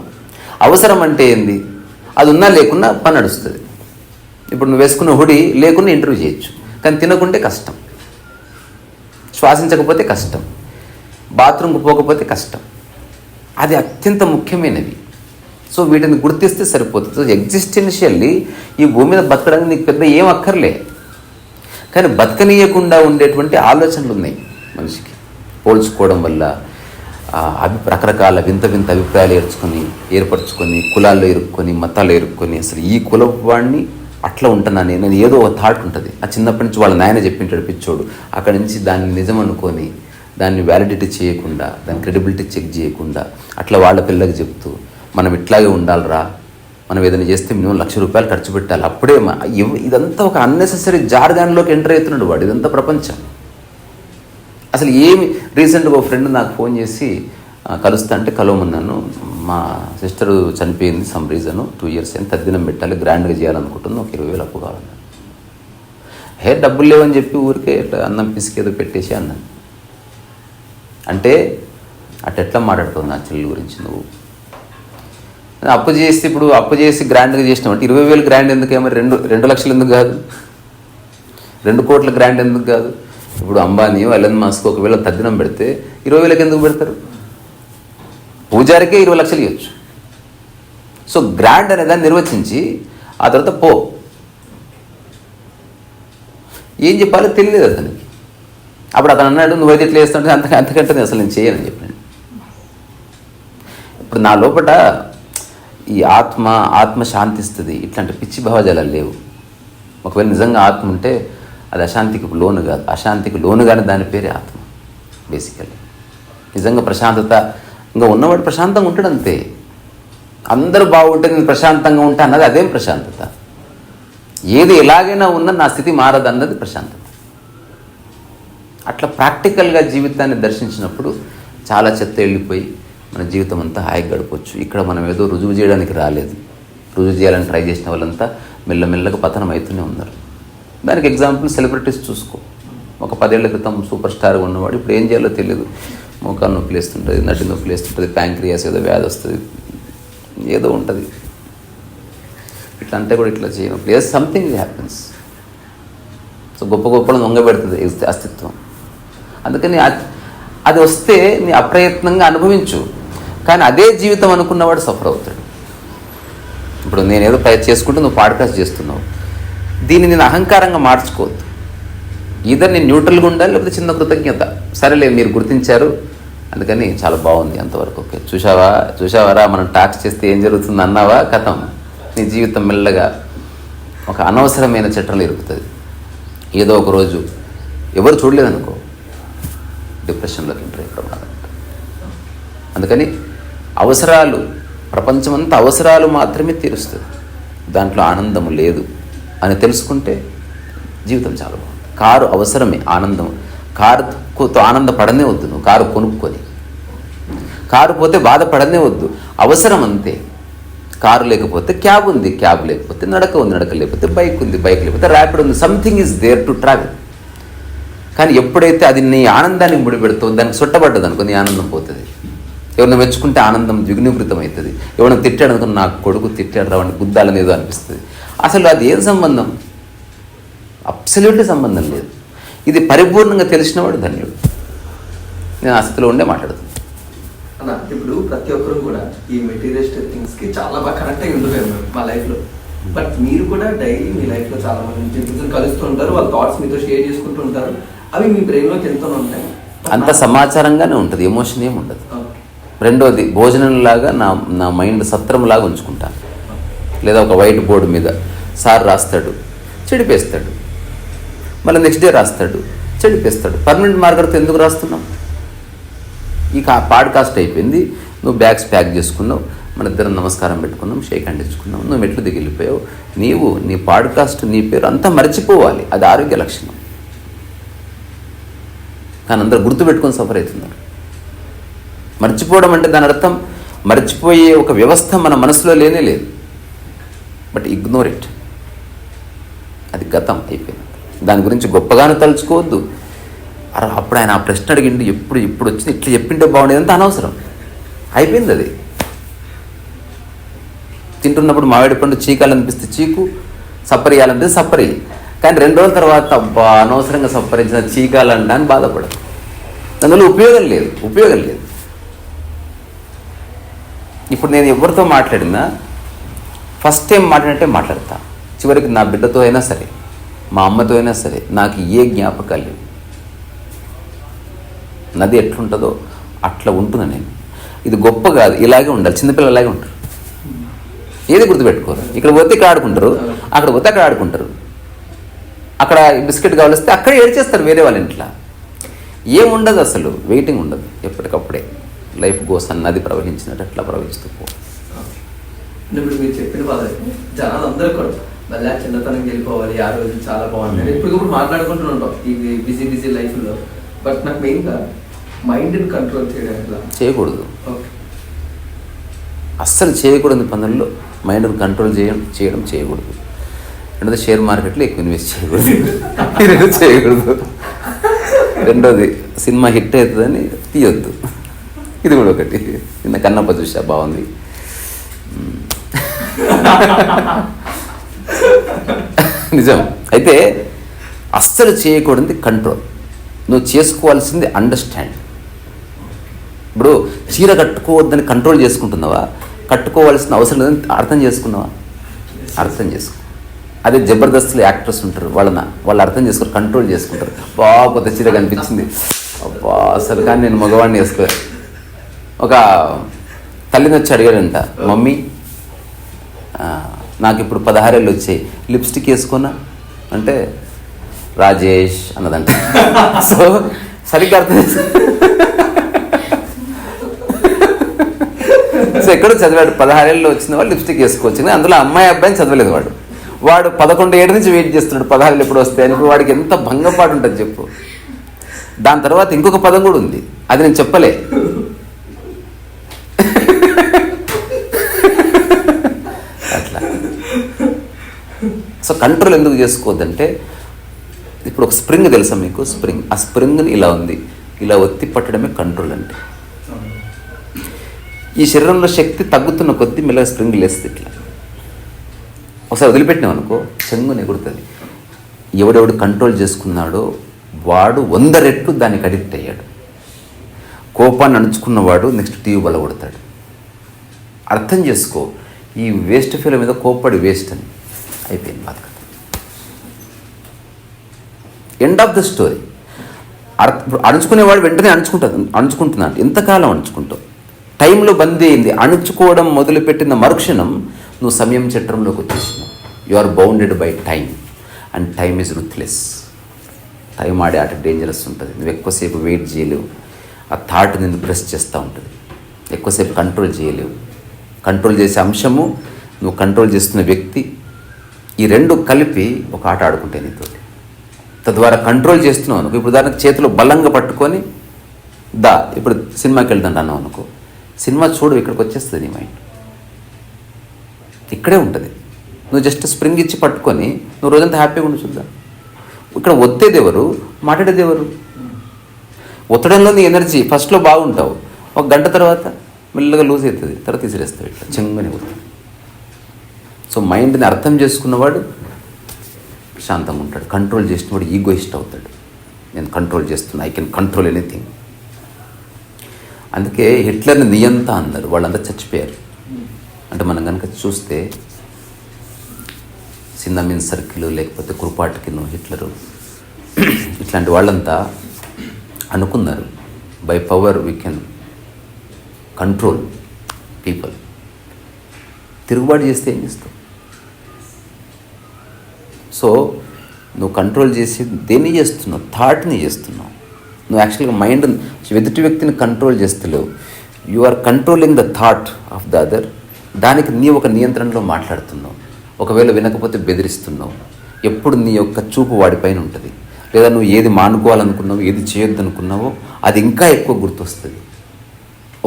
అవసరం అంటే ఏంది? అది ఉన్నా లేకున్నా పని నడుస్తుంది. ఇప్పుడు నువ్వు వేసుకున్న హుడీ లేకున్నా ఇంటర్వ్యూ చేయొచ్చు, కానీ తినకుంటే కష్టం, శ్వాసించకపోతే కష్టం, బాత్రూమ్కి పోకపోతే కష్టం. అది అత్యంత ముఖ్యమైనవి. సో వీటిని గుర్తిస్తే సరిపోతుంది. సో ఎగ్జిస్టెన్షియల్లీ ఈ భూమి మీద బతకడానికి నీకు పెద్ద ఏం అక్కర్లే, కానీ బతకనీయకుండా ఉండేటువంటి ఆలోచనలు ఉన్నాయి మనిషికి. పోల్చుకోవడం వల్ల రకరకాల వింత వింత అభిప్రాయాలు ఏర్పరచుకొని కులాల్లో ఇరుక్కొని, మతాల్లో ఇరుక్కొని, అసలు ఈ కులం వాడిని అట్లా ఉంటున్నాను నేను, ఏదో ఒక థాట్ ఉంటుంది. ఆ చిన్నప్పటి నుంచి వాళ్ళ నాయన చెప్పింటాడు పిచ్చోడు. అక్కడి నుంచి దాన్ని నిజం అనుకొని, దాన్ని వ్యాలిడిటీ చేయకుండా, దాని క్రెడిబిలిటీ చెక్ చేయకుండా, అట్లా వాళ్ళ పిల్లకి చెప్తూ మనం ఇట్లాగే ఉండాలిరా, మనం ఏదైనా చేస్తే మినిమం ₹1,00,000 ఖర్చు పెట్టాలి, అప్పుడే ఇదంతా ఒక అన్నెసెసరీ జార్గాన్లోకి ఎంటర్ అవుతున్నాడు వాడు. ఇదంతా ప్రపంచం. అసలు ఏమి రీసెంట్గా ఒక ఫ్రెండ్ నాకు ఫోన్ చేసి కలుస్తా అంటే కలవమన్నాను. మా సిస్టరు చనిపోయింది సమ్ రీజను, 2 years అని, తద్దినం పెట్టాలి, గ్రాండ్గా చేయాలనుకుంటున్నాను, ఒక 20,000 అప్పు కావాలన్నాను. డబ్బులు లేవని చెప్పి ఊరికే అన్నం పిసికేదో పెట్టేసి అన్నాను. అంటే అట్లా మాట్లాడుతుంది నా చెల్లి గురించి నువ్వు. అప్పు చేసి ఇప్పుడు అప్పు చేసి గ్రాండ్గా చేసినావు అంటే 20,000 గ్రాండ్ ఎందుకేమో, 2 లక్షలు ఎందుకు కాదు, 2 కోట్ల గ్రాండ్ ఎందుకు కాదు? ఇప్పుడు అంబానీ ఎలన్ మాస్క్ ఒకవేళ తద్దినం పెడితే 20,000 ఎందుకు పెడతారు? పూజారికే 20 లక్షలు ఇవ్వచ్చు. సో గ్రాండ్ అనే దాన్ని నిర్వచించి ఆ తర్వాత పో. ఏం చెప్పాలో తెలియలేదు అతనికి. అప్పుడు అతను అన్నాడు, నువ్వైతే ఇట్లా చేస్తుంటే అంతకంటే అసలు నేను చేయనని చెప్పాను. ఇప్పుడు నా లోపల ఈ ఆత్మ శాంతిస్తుంది, ఇట్లాంటి పిచ్చి భావజాలాలు లేవు. ఒకవేళ నిజంగా ఆత్మ ఉంటే అది అశాంతికి లోను కాదు, అశాంతికి లోనుగానే దాని పేరే ఆత్మ. బేసికల్లీ నిజంగా ప్రశాంతత ఇంకా ఉన్నవాడు ప్రశాంతంగా ఉంటాడు అంతే. అందరూ బాగుంటే నేను ప్రశాంతంగా ఉంటా అన్నది అదేం ప్రశాంతత. ఏది ఎలాగైనా ఉన్నా నా స్థితి మారదు అన్నది ప్రశాంతత. అట్లా ప్రాక్టికల్గా జీవితాన్ని దర్శించినప్పుడు చాలా చెత్త వెళ్ళిపోయి మన జీవితం అంతా హాయిగా గడపవచ్చు. ఇక్కడ మనం ఏదో రుజువు చేయడానికి రాలేదు. రుజువు చేయాలని ట్రై చేసిన వాళ్ళంతా మెల్లమెల్లగా పతనం అవుతూనే ఉన్నారు. దానికి ఎగ్జాంపుల్ సెలబ్రిటీస్ చూసుకో. ఒక 10 ఏళ్ల క్రితం సూపర్ స్టార్గా ఉన్నవాడు ఇప్పుడు ఏం చేయాలో తెలియదు. మోకాలు నొప్పి లేస్తుంటుంది, నడ్డి నొప్పి లేస్తుంటుంది, ప్యాంక్రియాస్ ఏదో వ్యాధి వస్తుంది, ఏదో ఉంటుంది. ఇట్లా అంటే కూడా ఇట్లా చేయనప్పుడు ఏదో సంథింగ్ హ్యాపెన్స్. సో గొప్పలను వంగబెడుతుంది అస్తిత్వం. అందుకని అది వస్తే నీ అప్రయత్నంగా అనుభవించు. కానీ అదే జీవితం అనుకున్నవాడు సఫర్ అవుతాడు. ఇప్పుడు నేనేదో చేసుకుంటూ నువ్వు పాడ్కాస్ట్ చేస్తున్నావు, దీన్ని నేను అహంకారంగా మార్చుకోవద్దు. ఈధర్ నేను న్యూట్రల్గా ఉండాలి, లేకపోతే చిన్న కృతజ్ఞత. సరేలే మీరు గుర్తించారు అందుకని చాలా బాగుంది అంతవరకు. ఓకే, చూసావారా మనం టాక్స్ చేస్తే ఏం జరుగుతుంది అన్నావా, కథం నీ జీవితం మెల్లగా ఒక అనవసరమైన చట్టంలో ఇరుకుతుంది. ఏదో ఒక రోజు ఎవరు చూడలేదనుకో డిప్రెషన్లోకి ఎంటర్ అయిపోవడం. అందుకని అవసరాలు, ప్రపంచమంతా అవసరాలు మాత్రమే తీరుస్తుంది, దాంట్లో ఆనందము లేదు అని తెలుసుకుంటే జీవితం చాలా బాగుంది. కారు అవసరమే, ఆనందం. కారుతో ఆనందపడనే వద్దు. నువ్వు కారు కొనుక్కొని, కారు పోతే బాధపడనే వద్దు, అవసరం అంతే. కారు లేకపోతే క్యాబ్ ఉంది, క్యాబ్ లేకపోతే నడక ఉంది, నడక లేకపోతే బైక్ ఉంది, బైక్ లేకపోతే ర్యాపిడ్ ఉంది. Something is there to travel. కానీ ఎప్పుడైతే అది నీ ఆనందానికి ముడిపెడుతుందో దానికి చుట్టబడ్డది అనుకో, నీ ఆనందం పోతుంది. ఎవరిని మెచ్చుకుంటే ఆనందం ద్విగుణీకృతం అవుతుంది. ఎవరిని తిట్టాడు అనుకో, నా కొడుకు తిట్టాడు రావని గుద్దాలని ఏదో అనిపిస్తుంది. అసలు అది ఏం సంబంధం? అబ్సల్యూట్లీ సంబంధం లేదు. ఇది పరిపూర్ణంగా తెలిసినవాడు ధన్యుడు. నేను ఆ స్థితిలో ఉండే మాట్లాడుతున్నాను అన్న. ఇప్పుడు ప్రతి ఒక్కరు కూడా ఈ మెటీరియలిస్టిక్ థింగ్స్కి చాలా బాగా కనెక్ట్ అయి ఉండిపోయారు మా లైఫ్లో. బట్ మీరు కూడా డైలీ మీ లైఫ్లో చాలా మంది పీపుల్స్ని కలుస్తూ ఉంటారు, వాళ్ళ థాట్స్ మీతో షేర్ చేసుకుంటూ ఉంటారు. అవి మీ బ్రెయిన్లోకి వెళ్తూనే ఉంటాయి. అంత సమాచారంగానే ఉంటుంది, ఎమోషన్ ఏమి ఉండదు. రెండోది, భోజనంలాగా నా మైండ్ సత్రంలాగా ఉంచుకుంటాను. లేదా ఒక వైట్ బోర్డు మీద సార్ రాస్తాడు, చెడిపేస్తాడు. మళ్ళీ నెక్స్ట్ డే రాస్తాడు, చెడిపేస్తాడు. పర్మనెంట్ మార్కర్తో ఎందుకు రాస్తున్నాం? ఇక పాడ్కాస్ట్ అయిపోయింది, నువ్వు బ్యాగ్స్ ప్యాక్ చేసుకున్నావు, మన ఇద్దరం నమస్కారం పెట్టుకున్నాం, షేక్ హ్యాండ్ ఇచ్చుకున్నాం, నువ్వు మెట్లు దిగిలిపోయావు. నీ పాడ్కాస్ట్, నీ పేరు అంతా మర్చిపోవాలి. అది ఆరోగ్య లక్షణం. కానీ అందరూ గుర్తుపెట్టుకొని సఫర్ అవుతున్నారు. మర్చిపోవడం అంటే దాని అర్థం మర్చిపోయే ఒక వ్యవస్థ మన మనసులో లేనే లేదు. But ignore it. అది గతం అయిపోయింది. దాని గురించి గొప్పగానే తలుచుకోవద్దు. అప్పుడు ఆయన ఆ ప్రశ్న అడిగిండు, ఇప్పుడు వచ్చింది, ఇట్లా చెప్పింటే బాగుండేది, అంత అనవసరం. అయిపోయింది అది. తింటున్నప్పుడు మామిడి పండు చీకాలనిపిస్తే చీకు, సప్పరియాలంటే సప్పరి. కానీ 2 రోజుల తర్వాత అబ్బా అనవసరంగా సప్పరించిన చీకాలంటే అని బాధపడదు. అందులో ఉపయోగం లేదు. ఇప్పుడు నేను ఎవరితో మాట్లాడినా ఫస్ట్ టైం మాట్లాడినట్టే మాట్లాడతా. చివరికి నా బిడ్డతో అయినా సరే, మా అమ్మతో అయినా సరే, నాకు ఏ జ్ఞాపకాలు లేవు. నది ఎట్లుంటుందో అట్లా ఉంటున్నా నేను. ఇది గొప్ప కాదు, ఇలాగే ఉండాలి. చిన్నపిల్లలు అలాగే ఉంటారు, ఏది గుర్తుపెట్టుకోరు. ఇక్కడ పోతే ఇక్కడ ఆడుకుంటారు, అక్కడ పోతే అక్కడ ఆడుకుంటారు. అక్కడ బిస్కెట్ కావాలిస్తే అక్కడే ఏడ్చేస్తారు వేరే వాళ్ళ ఇంట్లో. ఏముండదు అసలు, వెయిటింగ్ ఉండదు. ఎప్పటికప్పుడే లైఫ్ కోసం నది ప్రవహించినట్టు అట్లా ప్రవహిస్తూ పో. ఇప్పుడు మీరు చెప్పిన వాళ్ళు జనాలు అందరూ కూడా మళ్ళీ చిన్నతనం వెళ్ళిపోవాలి, ఆ రోజు చాలా బాగుంటుంది ఇప్పుడు మాట్లాడుకుంటూ ఉంటాం ఈ బిజీ లైఫ్లో. బట్ నాకు మెయిన్గా మైండ్ని కంట్రోల్ చేయకూడదు. అస్సలు చేయకూడని పనుల్లో మైండ్ని కంట్రోల్ చేయకూడదు. రెండోది, షేర్ మార్కెట్లో ఎక్కువ ఇన్వెస్ట్ చేయకూడదు. రెండోది, సినిమా హిట్ అవుతుందని తీయొద్దు. ఇది కూడా ఒకటి. నిన్న కన్నప్ప చూసా, బాగుంది. నిజం. అయితే అస్సలు చేయకూడదు కంట్రోల్. నువ్వు చేసుకోవాల్సింది అండర్స్టాండ్. ఇప్పుడు చీర కట్టుకోవద్దని కంట్రోల్ చేసుకుంటున్నావా, కట్టుకోవాల్సిన అవసరం లేదని అర్థం చేసుకున్నావా? అర్థం చేసుకో. అదే జబర్దస్త్లో యాక్టర్స్ ఉంటారు, వాళ్ళు అర్థం చేసుకొని కంట్రోల్ చేసుకుంటారు. బాగా కొత్త చీర కనిపించింది, అబ్బా అసలు కానీ నేను మగవాడిని వేసుకో. ఒక తల్లిని వచ్చి అడిగాడంట, మమ్మీ నాకు ఇప్పుడు 16 ఏళ్ళు వచ్చాయి, లిప్స్టిక్ వేసుకోనా అంటే రాజేష్ అన్నదంట. సో సరిగ్గా అర్థం చేసుకో. సో ఎక్కడో చదివాడు, 16 ఏళ్ళు వచ్చిన వాళ్ళు లిప్స్టిక్ వేసుకోవచ్చు, కానీ అందులో అమ్మాయి అబ్బాయిని చదవలేదు. వాడు 11 ఏళ్ళ నుంచి వెయిట్ చేస్తున్నాడు 16 ఏళ్ళు ఎప్పుడు వస్తాయని. ఇప్పుడు వాడికి ఎంత భంగపాటు ఉంటుంది చెప్పు. దాని తర్వాత ఇంకొక పదం కూడా ఉంది, అది నేను చెప్పలే. అట్లా. సో కంట్రోల్ ఎందుకు చేసుకోవద్దంటే, ఇప్పుడు ఒక స్ప్రింగ్ తెలుసా మీకు? స్ప్రింగ్, ఆ స్ప్రింగ్ని ఇలా ఉంది, ఇలా ఒత్తి పట్టడమే కంట్రోల్ అంటే. ఈ శరీరంలో శక్తి తగ్గుతున్న కొద్దీ మెల్లగా స్ప్రింగ్ లేస్తుంది. ఇట్లా ఒకసారి వదిలిపెట్టినాం అనుకో, చెంగుని ఎగురుతుంది. ఎవడెవడు కంట్రోల్ చేసుకున్నాడో వాడు 100 రెట్లు దానికి అడిక్ట్ అయ్యాడు. కోపాన్ని అణుచుకున్నవాడు నెక్స్ట్ టీవీ బలగొడతాడు. అర్థం చేసుకో, ఈ వేస్ట్ ఫీల్ మీద కోప్పడి వేస్ట్ అని అయిపోయింది బాధ. End of the story. అణుచుకునేవాడు వెంటనే అణుచుకుంటున్నాడు. ఎంతకాలం అణుచుకుంటావు? టైంలో బందీ అయింది. అణుచుకోవడం మొదలుపెట్టిన మరుక్షణం నువ్వు సమయం చట్రంలోకి వచ్చేసినావు. You are bounded by time and time is ruthless. Time ఆడే ఆట డేంజరస్ ఉంటుంది. నువ్వు ఎక్కువసేపు వెయిట్ చేయలేవు. ఆ థాట్ నిన్ను ప్రెస్ చేస్తూ ఉంటుంది. ఎక్కువసేపు కంట్రోల్ చేయలేవు. కంట్రోల్ చేసే అంశము, నువ్వు కంట్రోల్ చేస్తున్న వ్యక్తి, ఈ రెండు కలిపి ఒక ఆట ఆడుకుంటే నీతో. తద్వారా కంట్రోల్ చేస్తున్నావు అనుకో. ఇప్పుడు దానికి చేతిలో బలంగా పట్టుకొని ఇప్పుడు సినిమాకి వెళ్తాను అన్నావు అనుకో, సినిమా చూడు ఇక్కడికి వచ్చేస్తుంది నీ మైండ్, ఇక్కడే ఉంటుంది. నువ్వు జస్ట్ స్ప్రింగ్ ఇచ్చి పట్టుకొని నువ్వు రోజంతా హ్యాపీగా ఉండి చూద్దాం. ఇక్కడ ఒత్తేది ఎవరు, మాట్లాడేది ఎవరు? ఒత్తడంలో నీ ఎనర్జీ ఫస్ట్లో బాగుంటావు, ఒక గంట తర్వాత మెల్లగా లూజ్ అవుతుంది, తర్వాత తీసిరేస్తావు, ఇట్లా చెంగని పోతుంది. సో మైండ్ని అర్థం చేసుకున్నవాడు శాంతంగా ఉంటాడు. కంట్రోల్ చేసినవాడు ఈగోయిస్ట్ అవుతాడు. నేను కంట్రోల్ చేస్తున్నా, ఐ కెన్ కంట్రోల్ ఎనీథింగ్. అందుకే హిట్లర్ని నియంత అన్నారు. వాళ్ళంతా చచ్చిపోయారు. అంటే మనం కనుక చూస్తే సిన్నమిన్ సర్కిల్ లేకపోతే కురుపాటికిను హిట్లరు ఇట్లాంటి వాళ్ళంతా అనుకున్నారు, by power we can control people. తిరుగుబాటు చేస్తే ఏం చేస్తావు? సో నువ్వు కంట్రోల్ చేసి దేన్ని చేస్తున్నావు? థాట్ని చేస్తున్నావు. నువ్వు యాక్చువల్గా మైండ్ ఎదుటి వ్యక్తిని కంట్రోల్ చేస్తలేవు. You are controlling the thought of the other. దానికి నీ ఒక నియంత్రణలో మాట్లాడుతున్నావు. ఒకవేళ వినకపోతే బెదిరిస్తున్నావు. ఎప్పుడు నీ యొక్క చూపు వాడిపైన ఉంటుంది. లేదా నువ్వు ఏది మానుకోవాలనుకున్నావు, ఏది చేయొద్దనుకున్నావో అది ఇంకా ఎక్కువ గుర్తొస్తుంది.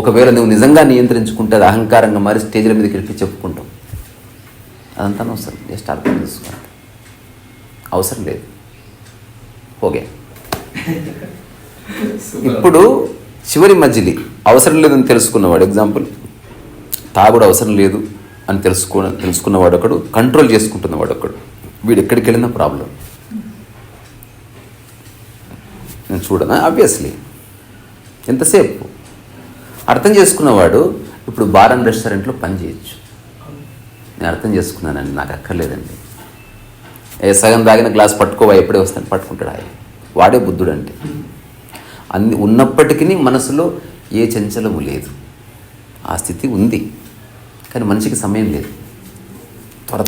ఒకవేళ నువ్వు నిజంగా నియంత్రించుకుంటే అది అహంకారంగా మారి స్టేజ్ల మీదకి వెళ్ళి చెప్పుకుంటావు. అదంతా అవసరం, జస్ట్ అర్థం చేసుకోవాలి. అవసరం లేదు. ఓకే, ఇప్పుడు చివరి అవసరం లేదని తెలుసుకున్నవాడు, ఎగ్జాంపుల్ తాగుడు అవసరం లేదు అని తెలుసుకున్నవాడు ఒకడు, కంట్రోల్ చేసుకుంటున్నవాడు ఒకడు. వీడు ఎక్కడికి వెళ్ళినా ప్రాబ్లం. నేను చూడనా? ఆబ్వియస్లీ. ఎంతసేపు అర్థం చేసుకున్నవాడు ఇప్పుడు బార్ అండ్ రెస్టారెంట్లో పని చేయొచ్చు. నేను అర్థం చేసుకున్నానండి, నాకు అక్కర్లేదండి. సగం తాగిన గ్లాస్ పట్టుకోవా, ఎప్పుడే వస్తాను పట్టుకుంటాడు. ఆయన వాడే బుద్ధుడు. అంటే అన్ని ఉన్నప్పటికీ మనసులో ఏ చంచలము లేదు. ఆ స్థితి ఉంది, కానీ మనిషికి సమయం లేదు.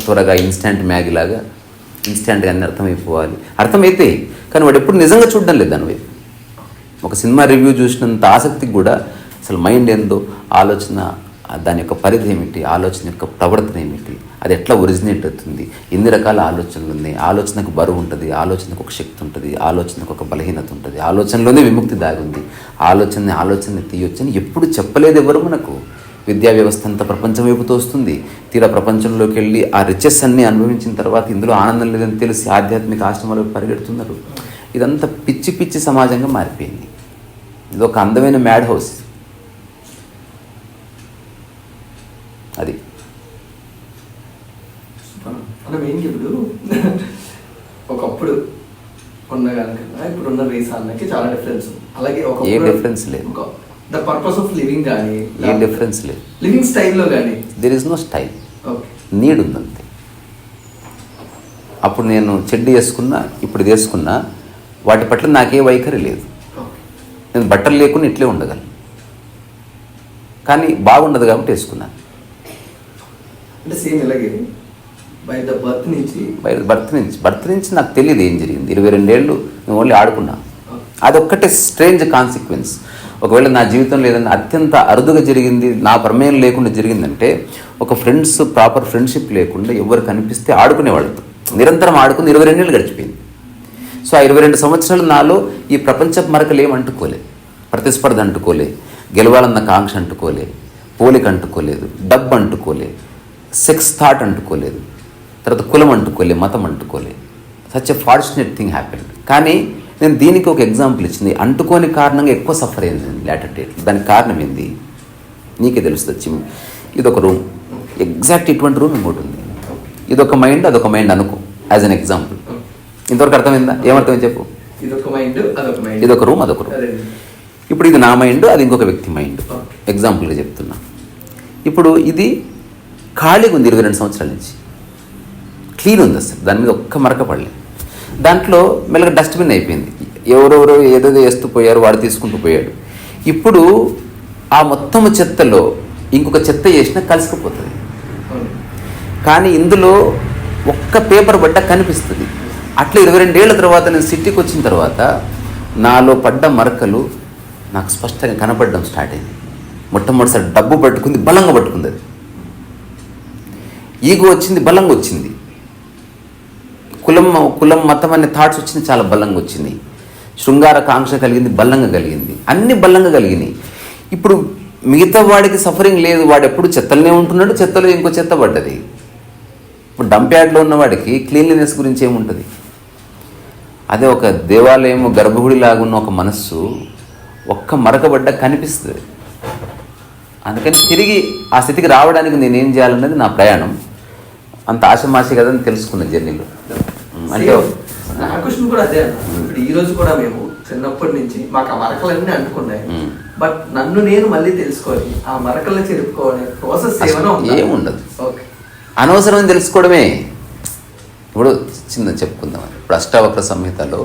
త్వరగా ఇన్స్టాంట్ మ్యాగీ లాగా ఇన్స్టాంట్గా అన్నీ అర్థమైపోవాలి. అర్థమైతే కానీ వాడు ఎప్పుడు నిజంగా చూడడం లేదు దాని వైపు. ఒక సినిమా రివ్యూ చూసినంత ఆసక్తికి కూడా అసలు మైండ్ ఏందో, ఆలోచన, దాని యొక్క పరిధి ఏమిటి, ఆలోచన యొక్క ప్రవర్తన ఏమిటి, అది ఎట్లా ఒరిజినేట్ అవుతుంది, ఎన్ని రకాల ఆలోచనలు ఉన్నాయి, ఆలోచనకు బరువు ఉంటుంది, ఆలోచనకు ఒక శక్తి ఉంటుంది, ఆలోచనకు ఒక బలహీనత ఉంటుంది, ఆలోచనలోనే విముక్తి దాగుంది, ఆలోచనని తీయొచ్చని ఎప్పుడు చెప్పలేదు ఎవరు మనకు. విద్యా వ్యవస్థ అంతా ప్రపంచం వైపు తోస్తుంది. తీరా ప్రపంచంలోకి వెళ్ళి ఆ రిచెస్ అన్నీ అనుభవించిన తర్వాత ఇందులో ఆనందం లేదని తెలిసి ఆధ్యాత్మిక ఆశ్రమాలకు పరిగెడుతున్నారు. ఇదంతా పిచ్చి పిచ్చి సమాజంగా మారిపోయింది. ఇది ఒక అందమైన మ్యాడ్ హౌస్. అది మనం ఏంటి ఇప్పుడు ఒకప్పుడు ఉన్న కనుక ఇప్పుడున్న రీసాన్కి చాలా డిఫరెన్స్. అలాగే ఏ డిఫరెన్స్ లేదు. ద పర్పస్ ఆఫ్ లివింగ్ కానీ ఏ డిఫరెన్స్ లేదు. లివింగ్ స్టైల్లో కానీ there is no style. Okay, need ఉందంతే. అప్పుడు నేను చెడ్డీ వేసుకున్నా, ఇప్పుడు ఇది వేసుకున్నా, వాటి పట్ల నాకే వైఖరి లేదు. నేను బట్టలు లేకుండా ఇట్లే ఉండగలను, కానీ బాగుండదు కాబట్టి వేసుకున్నాను. అంటే సేమ్ ఇలాగే బై ద బర్త్ నుంచి నాకు తెలియదు ఏం జరిగింది. 22 ఏళ్ళు నేను ఓన్లీ ఆడుకున్నా. అదొక్కటే స్ట్రేంజ్ కాన్సిక్వెన్స్. ఒకవేళ నా జీవితంలో ఏదైనా అత్యంత అరుదుగా జరిగింది, నా ప్రమేయం లేకుండా జరిగిందంటే, ఒక ఫ్రెండ్స్ ప్రాపర్ ఫ్రెండ్షిప్ లేకుండా ఎవరు కనిపిస్తే ఆడుకునేవాళ్ళతో నిరంతరం ఆడుకుని 22 ఏళ్ళు గడిచిపోయింది. సో ఆ 22 సంవత్సరాలు నాలో ఈ ప్రపంచపు మరకలు ఏం అంటుకోలే, ప్రతిస్పర్ధ అంటుకోలే, గెలవాలన్న కాంక్ష అంటుకోలే, పోలిక అంటుకోలేదు, డబ్బు అంటుకోలే, సెక్స్ థాట్ అంటుకోలేదు, తర్వాత కులం అంటుకోలే, మతం అంటుకోలే. Such a fortunate thing happened. కానీ నేను దీనికి ఒక ఎగ్జాంపుల్ ఇచ్చింది. అంటుకోని కారణంగా ఎక్కువ సఫర్ అయింది లేటర్ డేట్. దానికి కారణం ఏంది నీకే తెలుస్తుంది. ఇదొక రూమ్, ఎగ్జాక్ట్ ఇటువంటి రూమ్ ఇంకోటి ఉంది. ఇదొక మైండ్, అదొక మైండ్ అనుకో, యాజ్ అన్ ఎగ్జాంపుల్. ఇంతవరకు అర్థమైందా? ఏమర్థమైంది చెప్పు. ఇదొక రూమ్, అదొక రూమ్. ఇప్పుడు ఇది నా మైండ్, అది ఇంకొక వ్యక్తి మైండ్. ఎగ్జాంపుల్గా చెప్తున్నా. ఇప్పుడు ఇది ఖాళీగా ఉంది 22 సంవత్సరాల నుంచి, క్లీన్ ఉంది, అసలు దాని మీద ఒక్క మరక పడలేదు. దాంట్లో మెల్లగా డస్ట్బిన్ అయిపోయింది. ఎవరెవరో ఏదేదో వేస్తూ పోయారు, వాడు తీసుకుంటూ పోయాడు. ఇప్పుడు ఆ మొత్తము చెత్తలో ఇంకొక చెత్త వేసినా కలిసిపోతుంది. కానీ ఇందులో ఒక్క పేపర్ బట్ట కనిపిస్తుంది. అట్లా 22 ఏళ్ల తర్వాత నేను సిటీకి వచ్చిన తర్వాత నాలో పడ్డ మరకలు నాకు స్పష్టంగా కనపడడం స్టార్ట్ అయింది. మొట్టమొదటిసారి డబ్బు పట్టుకుంది, బలంగా పట్టుకుంది. అది ఈగో వచ్చింది, బలంగా వచ్చింది. కులం మతం అనే థాట్స్ వచ్చింది, చాలా బలంగా వచ్చింది. శృంగార కాంక్ష కలిగింది, బలంగా కలిగింది. అన్ని బలంగా కలిగినాయి. ఇప్పుడు మిగతా వాడికి సఫరింగ్ లేదు. వాడు ఎప్పుడు చెత్తలనే ఉంటున్నాడు, చెత్తలో ఇంకో చెత్త పడ్డది. ఇప్పుడు డంప్యార్డ్లో ఉన్న వాడికి క్లీన్లీనెస్ గురించి ఏముంటుంది? అదే ఒక దేవాలయం గర్భగుడి లాగున్న ఒక మనస్సు ఒక్క మరకబడ్డ కనిపిస్తుంది. అందుకని తిరిగి ఆ స్థితికి రావడానికి నేనేం చేయాలన్నది నా ప్రయాణం. అంత ఆశమాషి కదా అని తెలుసుకున్న జర్నీలో. అంటే నా క్వశ్చన్ కూడా అదే. ఇప్పుడు ఈ రోజు కూడా మేము చిన్నప్పటి నుంచి మాకు ఆ మరకలన్నీ అంటుకున్నాయి. బట్ నన్ను నేను మళ్ళీ తెలుసుకోవాలి, ఆ మరకలను చెరుపుకోవాలి ప్రాసెస్ ఏముండదు. అనవసరం తెలుసుకోవడమే. ఇప్పుడు చిన్న చెప్పుకుందాం. ఇప్పుడు అష్టావక్ర సంహితలో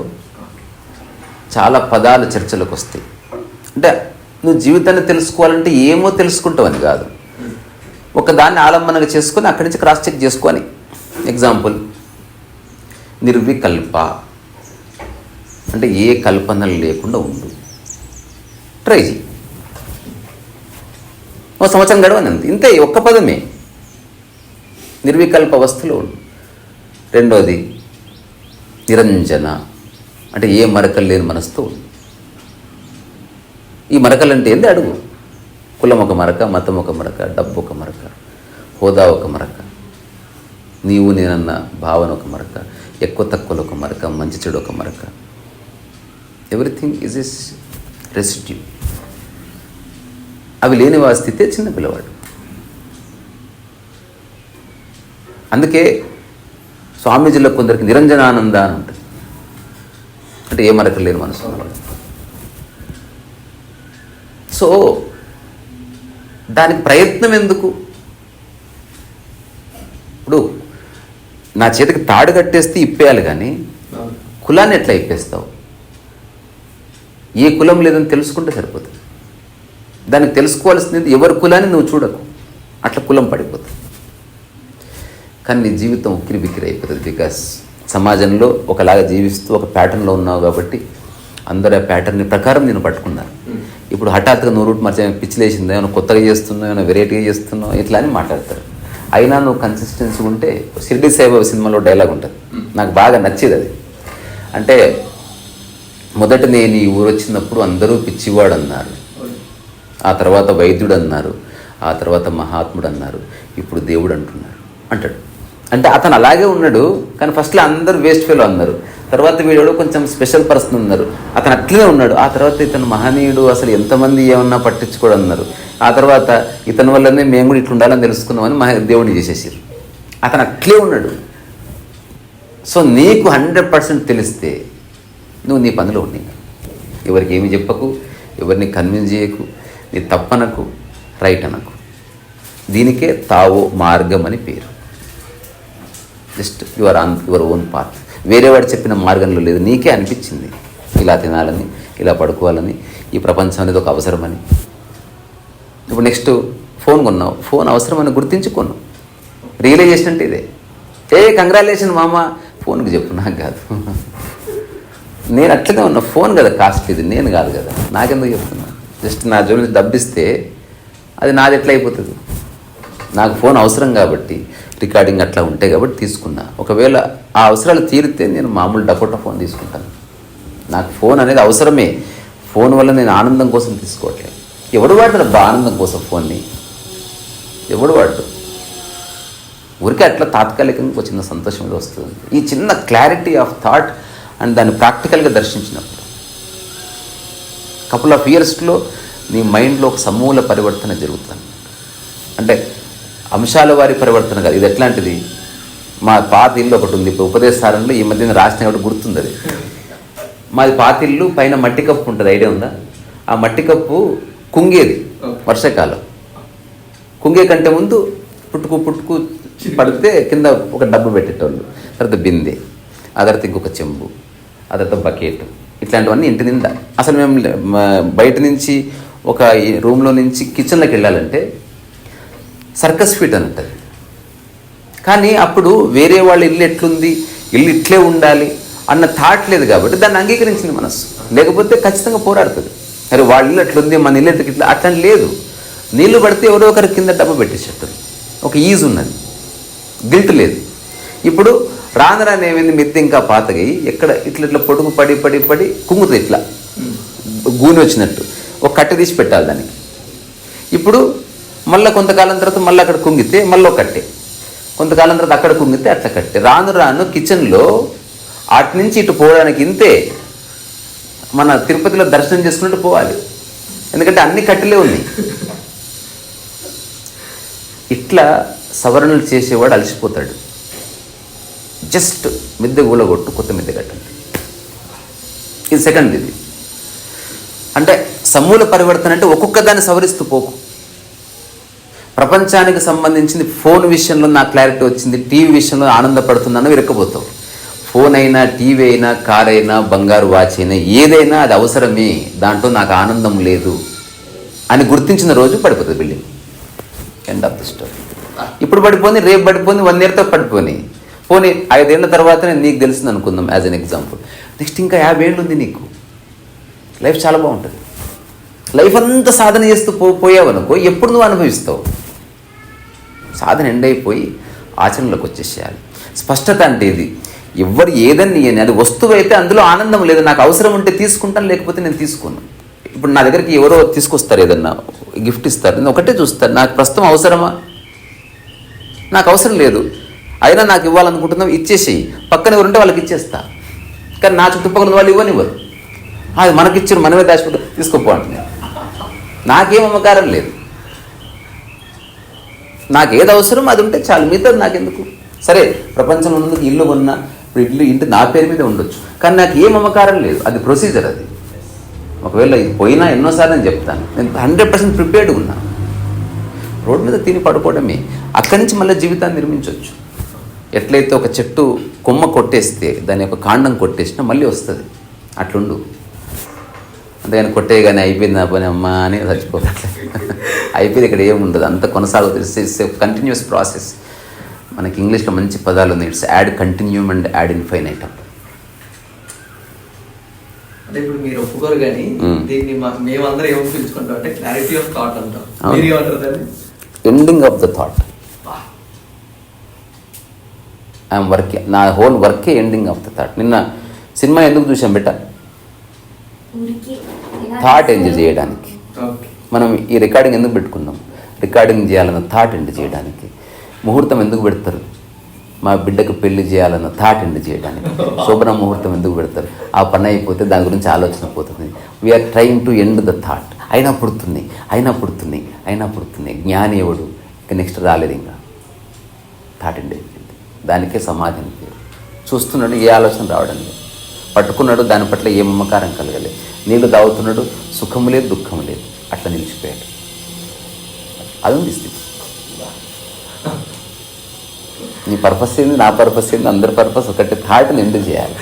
చాలా పదాలు చర్చలకు వస్తాయి. అంటే నువ్వు జీవితాన్ని తెలుసుకోవాలంటే ఏమో తెలుసుకుంటావని కాదు, ఒకదాన్ని ఆలంబనగా చేసుకొని అక్కడి నుంచి క్రాస్ చెక్ చేసుకొని. ఎగ్జాంపుల్, నిర్వికల్ప అంటే ఏ కల్పనలు లేకుండా ఉండు. ట్రై చేయి, ఒక సంవత్సరం గడవని అంతే. ఇంతే, ఒక్క పదమే. నిర్వికల్ప అవస్థలో ఉండు. రెండోది నిరంజన అంటే ఏ మరకలు లేని మనసుతో ఉండు. ఈ మరకలు అంటే ఏంది అడుగు. కులం ఒక మరక, మతం ఒక మరక, డబ్బు ఒక మరక, హోదా ఒక మరక, నీవు నేనన్న భావన ఒక మరక, ఎక్కువ తక్కువలు ఒక మరక, మంచి చెడు ఒక మరక. Everything is as residue. అవి లేని వారి స్థితే చిన్న పిల్లవాడు. అందుకే స్వామీజీలో కొందరికి నిరంజనానంద అని ఉంటుంది. అంటే ఏ మరక లేని మనసు ఉన్నవాడు. సో దానికి ప్రయత్నం ఎందుకు? ఇప్పుడు నా చేతికి తాడు కట్టేస్తే ఇప్పేయాలి, కానీ కులాన్ని ఎట్లా ఇప్పేస్తావు? ఏ కులం లేదని తెలుసుకుంటే సరిపోతుంది. దానికి తెలుసుకోవాల్సింది ఎవరి కులాన్ని నువ్వు చూడకు, అట్లా కులం పడిపోతుంది. కానీ నీ జీవితం ఉక్కిరి బిక్కిరి అయిపోతుంది. బికాస్ సమాజంలో ఒకలాగా జీవిస్తూ ఒక ప్యాటర్న్లో ఉన్నావు కాబట్టి అందరూ ఆ ప్యాటర్న్ ప్రకారం నేను పట్టుకున్నాను. ఇప్పుడు హఠాత్తుగా నువ్వు రూట్ మార్చి పిచ్చిలేసిందా, ఏమైనా కొత్తగా చేస్తున్నావు, ఏమైనా వెరైటీగా చేస్తున్నావు, ఇట్లా అని మాట్లాడతారు. అయినా నువ్వు కన్సిస్టెన్సీ ఉంటే, షిర్డీ సాయిబాబా సినిమాలో డైలాగ్ ఉంటుంది, నాకు బాగా నచ్చేది అది. అంటే మొదట నేను ఈ ఊరు వచ్చినప్పుడు అందరూ పిచ్చివాడు అన్నారు, ఆ తర్వాత వైద్యుడు అన్నారు, ఆ తర్వాత మహాత్ముడు అన్నారు, ఇప్పుడు దేవుడు అంటాడు. అంటే అతను అలాగే ఉన్నాడు, కానీ ఫస్ట్లో అందరూ వేస్ట్ ఫెలో అన్నారు. తర్వాత వీడు కొంచెం స్పెషల్ పర్సన్ ఉన్నారు, అతను అట్లనే ఉన్నాడు. ఆ తర్వాత ఇతను మహనీయుడు, అసలు ఎంతమంది ఏమన్నా పట్టించుకోడు అన్నారు. ఆ తర్వాత ఇతని వల్లనే మేము కూడా ఇట్లా ఉండాలని తెలుసుకున్నామని దేవుడిని చేసేసారు. అతను అట్లే ఉన్నాడు. సో నీకు 100% తెలిస్తే నువ్వు నీ పనిలో ఉండి ఎవరికి ఏమి చెప్పకు, ఎవరిని కన్విన్స్ చేయకు, నీ తప్పనకు, రైట్ అనకు. దీనికే తావో మార్గం అని పేరు. Just your on your own path. వేరే వాడు చెప్పిన మార్గంలో లేదు, నీకే అనిపించింది ఇలా తినాలని, ఇలా పడుకోవాలని, ఈ ప్రపంచం అనేది ఒక అవసరమని. ఇప్పుడు నెక్స్ట్ ఫోన్ కొన్నావు, ఫోన్ అవసరమని గుర్తించుకున్నావు. రియలైజేషన్ అంటే ఇదే. కంగ్రాచులేషన్ మామ, ఫోన్కి చెప్పు, నాకు కాదు. నేను అట్లనే ఉన్నా, ఫోన్ కదా కాస్ట్, ఇది నేను కాదు కదా, నాకెందుకు చెప్తున్నా? జస్ట్ నా జోలి డబ్బిస్తే అది నాది ఎట్లా అయిపోతుంది? నాకు ఫోన్ అవసరం కాబట్టి, రికార్డింగ్ అట్లా ఉంటాయి కాబట్టి తీసుకున్నా. ఒకవేళ ఆ అవసరాలు తీరితే నేను మామూలు డకోటా ఫోన్ తీసుకుంటాను. నాకు ఫోన్ అనేది అవసరమే. ఫోన్ వల్ల నేను ఆనందం కోసం తీసుకోవట్లేదు. ఎవడు వాడతాడు ఆనందం కోసం ఫోన్ని? ఎవడు వాడు? ఊరికే అట్లా తాత్కాలికంగా ఒక చిన్న సంతోషం మీద వస్తుంది. ఈ చిన్న క్లారిటీ ఆఫ్ థాట్ అండ్ దాన్ని ప్రాక్టికల్గా దర్శించినప్పుడు కపుల్ ఆఫ్ ఇయర్స్లో నీ మైండ్లో ఒక సమూల పరివర్తన జరుగుతుంది. అంటే అంశాల వారి పరివర్తన కాదు. ఇది ఎట్లాంటిది? మా పాత ఇల్లు ఒకటి ఉంది, ఇప్పుడు ఉపదేశారంలో ఈ మధ్యన రాసిన ఒకటి గుర్తుంది. అది మాది పాత ఇల్లు, పైన మట్టి కప్పు ఉంటుంది, ఐడియా ఉందా? ఆ మట్టి కప్పు కుంగేది వర్షాకాలం. కుంగే కంటే ముందు పుట్టుకు పడితే కింద ఒక డబ్బు పెట్టేటోళ్ళు, తర్వాత బిందె, ఆ తర్వాత ఇంకొక చెంబు, ఆ తర్వాత బకెట్, ఇట్లాంటివన్నీ ఇంటి నిండా. అసలు మేము బయట నుంచి ఒక రూమ్లో నుంచి కిచెన్లోకి వెళ్ళాలంటే సర్కస్ ఫీట్ అని ఉంటుంది. కానీ అప్పుడు వేరే వాళ్ళ ఇల్లు ఎట్లుంది, ఇల్లు ఇట్లే ఉండాలి అన్న థాట్ లేదు కాబట్టి దాన్ని అంగీకరించింది మనసు. లేకపోతే ఖచ్చితంగా పోరాడుతుంది. అరే వాళ్ళ ఇల్లు అట్లుంది, మన ఇల్లు ఇట్లా, అట్లా లేదు. నీళ్లు పడితే ఎవరో ఒకరి కింద డబ్బు పెట్టేసేట్టు ఒక ఈజ్ ఉన్నది, గిల్ట్ లేదు. ఇప్పుడు రాను ఏమైంది, మిద్దె ఇంకా పాతగా ఎక్కడ ఇట్లా ఇట్లా పొడుగు పడి పడి పడి కుంగుతుంది, ఇట్లా గూని వచ్చినట్టు. ఒక కట్టె తీసి పెట్టాలి దానికి. ఇప్పుడు మళ్ళీ కొంతకాలం తర్వాత మళ్ళీ అక్కడ కుంగితే మళ్ళీ ఒక కట్టె, కొంతకాలం తర్వాత అక్కడ కుంగితే అట్లా కట్టె. రాను కిచెన్లో అటు నుంచి ఇటు పోవడానికి ఇంతే. మన తిరుపతిలో దర్శనం చేసుకున్నట్టు పోవాలి, ఎందుకంటే అన్ని కట్టెలే ఉన్నాయి. ఇట్లా సవరణలు చేసేవాడు అలసిపోతాడు. జస్ట్ మిద్దె గూలగొట్టు, కొత్త మిద్దె కట్టండి. ఇది సెకండ్. ఇది అంటే సమూల పరివర్తన అంటే ఒక్కొక్క దాన్ని సవరిస్తూ పోకు. ప్రపంచానికి సంబంధించింది ఫోన్ విషయంలో నాకు క్లారిటీ వచ్చింది, టీవీ విషయంలో ఆనందపడుతున్నాను, విరక్కపోతావు. ఫోన్ అయినా, టీవీ అయినా, కార్ అయినా, బంగారు వాచ్ అయినా, ఏదైనా అది అవసరమే, దాంట్లో నాకు ఆనందం లేదు అని గుర్తించిన రోజు పడిపోతుంది building. End of the story. ఇప్పుడు పడిపోయింది, రేపు పడిపోయింది, 1 year పడిపోయి పోనీ 5 ఏళ్ల తర్వాత నీకు తెలిసింది అనుకుందాం యాజ్ అన్ ఎగ్జాంపుల్. నెక్స్ట్ ఇంకా 50 ఏళ్ళు ఉంది నీకు, లైఫ్ చాలా బాగుంటుంది. లైఫ్ అంతా సాధన చేస్తూ పోయావనుకో, ఎప్పుడు నువ్వు అనుభవిస్తావు? సాధన ఎండ్ అయిపోయి ఆచరణలోకి వచ్చేసేయాలి. స్పష్టత అంటే ఇది. ఎవరు ఏదని అది వస్తువు అయితే అందులో ఆనందం లేదు. నాకు అవసరం ఉంటే తీసుకుంటాను, లేకపోతే నేను తీసుకోను. ఇప్పుడు నా దగ్గరికి ఎవరో తీసుకొస్తారు, ఏదన్నా గిఫ్ట్ ఇస్తారు, నేను ఒకటే చూస్తాను, నాకు ప్రస్తుతం అవసరమా? నాకు అవసరం లేదు, అయినా నాకు ఇవ్వాలనుకుంటున్నావు, ఇచ్చేసేయి. పక్కన ఎవరుంటే వాళ్ళకి ఇచ్చేస్తా. కానీ నా చుట్టుపక్కల వాళ్ళు ఇవ్వనివ్వరు. అది మనకిచ్చారు, మనమే దాచిపెట్టు, తీసుకోపో అంటున్నాను. నాకేం అమ్మకారం లేదు. నాకు ఏది అవసరం అది ఉంటే చాలు, మిగతాది నాకెందుకు? సరే, ప్రపంచంలో ఉన్నందుకు ఇల్లు కొన్నా, ఇప్పుడు ఇంటి నా పేరు మీద ఉండొచ్చు, కానీ నాకు ఏం అమ్మకారం లేదు. అది ప్రొసీజర్. అది ఒకవేళ ఇది పోయినా ఎన్నోసార్లు నేను చెప్తాను, నేను 100% ప్రిపేర్డ్గా ఉన్నా. రోడ్డు మీద తిని పడుకోవడమే. అక్కడి నుంచి మళ్ళీ జీవితాన్ని నిర్మించవచ్చు. ఎట్లయితే ఒక చెట్టు కొమ్మ కొట్టేస్తే దాని యొక్క కాండం కొట్టేసినా మళ్ళీ వస్తుంది, అట్లుండు. అంతేగాని కొట్టేయగానే అయిపోయింది నా పని అమ్మా అని చచ్చిపోతాడు. అయిపోయింది, ఇక్కడ ఏముండదు, అంత కొనసాగుతుంది. It's continuous process. మనకి ఇంగ్లీష్లో మంచి పదాలు ఉన్నాయి, it's ad continuum and ad infinitum. అంటే ఇప్పుడు మీరు ఒప్పుకోరు కానీ దీన్ని మేమందరం ఏమో పిలుచుకుంటాం అంటే క్లారిటీ ఆఫ్ థాట్ అంటాం. మీరు ఏమంటారు దాన్ని? Ending of the thought. I'm working, నా హోల్ వర్కే ఎండింగ్ ఆఫ్ ద థాట్. నిన్న సినిమా ఎందుకు చూసాం బెట్ట? థాట్ ఎంజాయ్ చేయడానికి. మనం ఈ రికార్డింగ్ ఎందుకు పెట్టుకున్నాం? రికార్డింగ్ చేయాలన్న థాట్ ఎండ్ చేయడానికి. ముహూర్తం ఎందుకు పెడతారు? మా బిడ్డకు పెళ్లి చేయాలన్న థాట్ ఎండ్ చేయడానికి. శోభన ముహూర్తం ఎందుకు పెడతారు? ఆ పని అయిపోతే దాని గురించి ఆలోచన పోతుంది. We are trying to end the thought. అయినా పుడుతుంది జ్ఞాని ఎవడు? ఇక నెక్స్ట్ రాలేదు, ఇంకా థాట్ ఎండ్ అయిపోయింది. దానికే సమాధి అని పేరు. చూస్తున్నాడు, ఏ ఆలోచన రావడం లేదు. పట్టుకున్నాడు, దాని పట్ల ఏ మమకారం కలగలేదు. నీళ్లు తాగుతున్నాడు, సుఖము లేదు, దుఃఖము లేదు, అట్లా నిలిచిపోయాడు. అది ఉంది స్థితి. నీ పర్పస్ ఏంది, నా పర్పస్ ఏంది, అందరి పర్పస్ ఒకటి, థాట్ని ఎందుకు చేయాలి?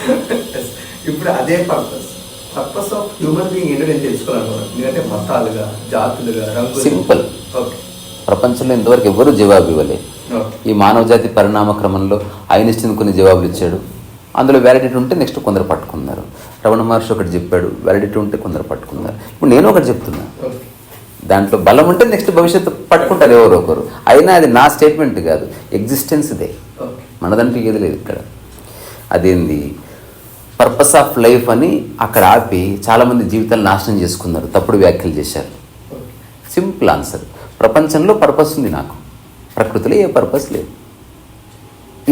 ఇప్పుడు అదే పర్పస్ ఆఫ్ హ్యూమన్ బీయింగ్ ఏంటో నేను తెలుసుకోవాలనుకున్నాను. ఎందుకంటే మతాలుగా, జాతులుగా, రంగులు. సింపుల్. ఓకే. ప్రపంచంలో ఇంతవరకు ఎవరు జవాబు ఇవ్వలేదు. ఓకే. ఈ మానవ జాతి పరిణామ క్రమంలో ఐన్స్టీన్ కొన్ని జవాబులు ఇచ్చాడు, అందులో వ్యాలిడిటీ ఉంటే నెక్స్ట్ కొందరు పట్టుకున్నారు. రమణ మహర్షి ఒకటి చెప్పాడు, వ్యాలిడిటీ ఉంటే కొందరు పట్టుకున్నారు. ఇప్పుడు నేను ఒకటి చెప్తున్నా, ఓకే. దాంట్లో బలం ఉంటే నెక్స్ట్ భవిష్యత్తు పట్టుకుంటారు ఎవరో ఒకరు. అయినా అది నా స్టేట్మెంట్ కాదు, ఎగ్జిస్టెన్స్ ఇదే, ఓకే. మనదంటూ ఏది లేదు ఇక్కడ. అదేంది పర్పస్ ఆఫ్ లైఫ్ అని అక్కడ ఆపి చాలామంది జీవితాలు నాశనం చేసుకున్నారు, తప్పుడు వ్యాఖ్యలు చేశారు. ఓకే. సింపుల్ ఆన్సర్, ప్రపంచంలో పర్పస్ ఉంది నాకు, ప్రకృతిలో ఏ పర్పస్ లేదు.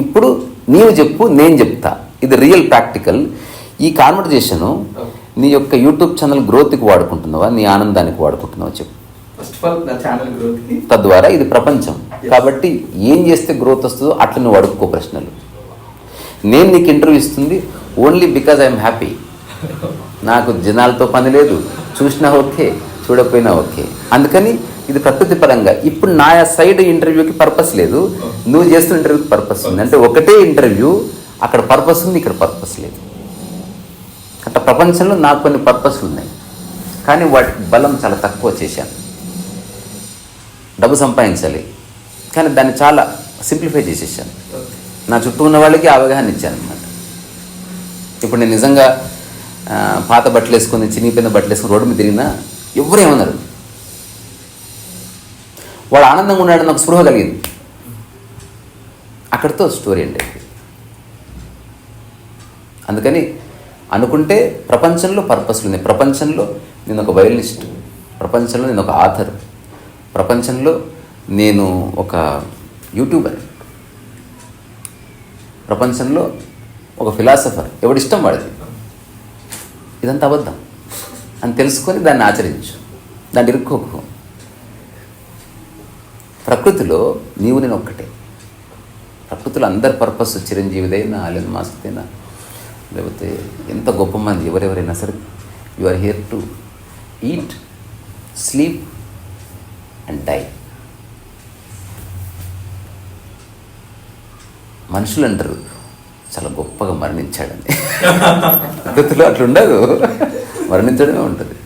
ఇప్పుడు నీవు చెప్పు, నేను చెప్తా, ఇది రియల్ ప్రాక్టికల్. ఈ కాన్వర్జేషను నీ యొక్క యూట్యూబ్ ఛానల్ గ్రోత్కి వాడుకుంటున్నావా, నీ ఆనందానికి వాడుకుంటున్నావా చెప్పు. ఫస్ట్ ఆఫ్ ఆల్ నా ఛానల్ గ్రోత్కి, తద్వారా ఇది ప్రపంచం కాబట్టి ఏం చేస్తే గ్రోత్ వస్తుందో అట్లా నువ్వు అడుక్కో ప్రశ్నలు. నేను నీకు ఇంటర్వ్యూ ఇస్తుంది ఓన్లీ బికాజ్ ఐఎమ్ హ్యాపీ. నాకు జనాలతో పని లేదు, చూసినా ఓకే, చూడకపోయినా ఓకే. అందుకని ఇది ప్రకృతి పరంగా. ఇప్పుడు నా సైడ్ ఇంటర్వ్యూకి పర్పస్ లేదు, నువ్వు చేస్తున్న ఇంటర్వ్యూకి పర్పస్ ఉంది. అంటే ఒకటే ఇంటర్వ్యూ, అక్కడ పర్పస్ ఉంది, ఇక్కడ పర్పస్ లేదు. అట్లా ప్రపంచంలో నాకు కొన్ని పర్పస్లు ఉన్నాయి, కానీ వాటికి బలం చాలా తక్కువ చేశాను. డబ్బు సంపాదించాలి, కానీ దాన్ని చాలా సింప్లిఫై చేసేసాను. నా చుట్టూ ఉన్న వాళ్ళకి అవగాహన ఇచ్చాను అనమాట. ఇప్పుడు నేను నిజంగా పాత బట్టలు వేసుకొని, చినిగిపోయిన బట్టలు వేసుకొని రోడ్డు మీద తిరిగినా ఎవరు ఏమన్నారు, వాడు ఆనందంగా ఉన్నాడని నాకు స్పృహ కలిగింది. అక్కడితో స్టోరీ అండి. అందుకని అనుకుంటే ప్రపంచంలో పర్పస్లు ఉన్నాయి. ప్రపంచంలో నేను ఒక వయలినిస్ట్, ప్రపంచంలో నేను ఒక ఆథర్, ప్రపంచంలో నేను ఒక యూట్యూబర్, ప్రపంచంలో ఒక ఫిలాసఫర్. ఎవడిష్టం వాడిది. ఇదంతా అబద్ధం అని తెలుసుకొని దాన్ని ఆచరించు, దాన్ని ఇరుక్కోకు. ప్రకృతిలో నీవు నేను ఒక్కటే. ప్రకృతిలో అందరి పర్పస్, చిరంజీవిదైనా, అలెన్ మాస్కైనా, లేకపోతే ఎంత గొప్ప మంది ఎవరెవరైనా సరే, you are here to eat, sleep and die. మనుషులు అంటారు చాలా గొప్పగా మరణించాడని. ప్రకృతిలో అట్లుండదు, మరణించడమే ఉంటుంది.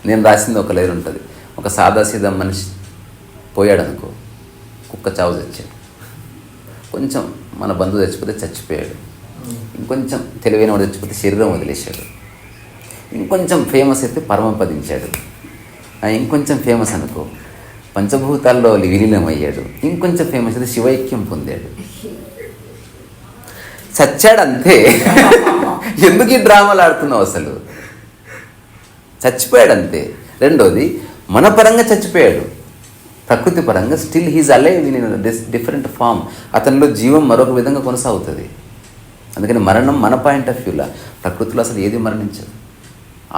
నేను రాసింది ఒక లైన్ ఉంటుంది, ఒక సాదాసీదా మనిషి పోయాడనుకో, కుక్క చావు చచ్చాడు. కొంచెం మన బంధువు చచ్చిపోతే చచ్చిపోయాడు. ఇంకొంచెం తెలివైన వాడు చచ్చిపోతే శరీరం వదిలేశాడు. ఇంకొంచెం ఫేమస్ అయితే పరమపదించాడు. ఇంకొంచెం ఫేమస్ అనుకో, పంచభూతాల్లో విలీనమయ్యాడు. ఇంకొంచెం ఫేమస్ అయితే శివైక్యం పొందాడు. చచ్చాడు అంతే. ఎందుకు ఈ డ్రామాలు ఆడుతున్నావు అసలు? చచ్చిపోయాడు అంతే. రెండోది, మన పరంగా చచ్చిపోయాడు, ప్రకృతి పరంగా still he's alive in different form. అతనిలో జీవం మరొక విధంగా కొనసాగుతుంది. అందుకని మరణం మన పాయింట్ ఆఫ్ వ్యూలా, ప్రకృతిలో అసలు ఏది మరణించదు.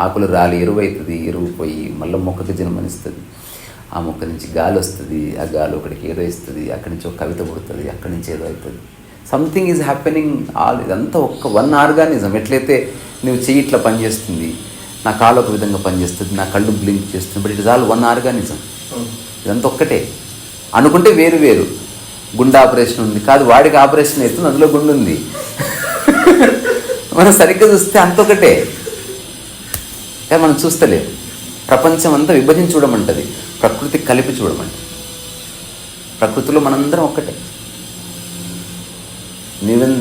ఆకులు రాలి ఎరువు అవుతుంది, ఎరువు పోయి మళ్ళీ మొక్కకి జన్మనిస్తుంది. ఆ మొక్క నుంచి గాలి వస్తుంది, ఆ గాలి ఒకటికి ఏదో ఇస్తుంది, అక్కడి నుంచి ఒక కవిత పుడుతుంది, అక్కడి నుంచి ఏదో అవుతుంది. Something is happening all. ఇదంతా వన్ ఆర్గానిజం. ఎట్లయితే నువ్వు చెయ్యి ఇట్లా పనిచేస్తుంది, నా కాలు ఒక విధంగా పనిచేస్తుంది, నా కళ్ళు బ్లింక్ చేస్తుంది, but it is all one organism. ఇదంతా ఒక్కటే. అనుకుంటే వేరు వేరు. గుండె ఆపరేషన్ ఉంది, కాదు వాడికి ఆపరేషన్ అవుతుంది, అందులో గుండె ఉంది. మనం సరిగ్గా చూస్తే అంత ఒకటే, కానీ మనం చూస్తలేము. ప్రపంచం అంతా విభజించి చూడమంటది, ప్రకృతి కలిపి చూడమంటది. ప్రకృతిలో మనందరం ఒక్కటే.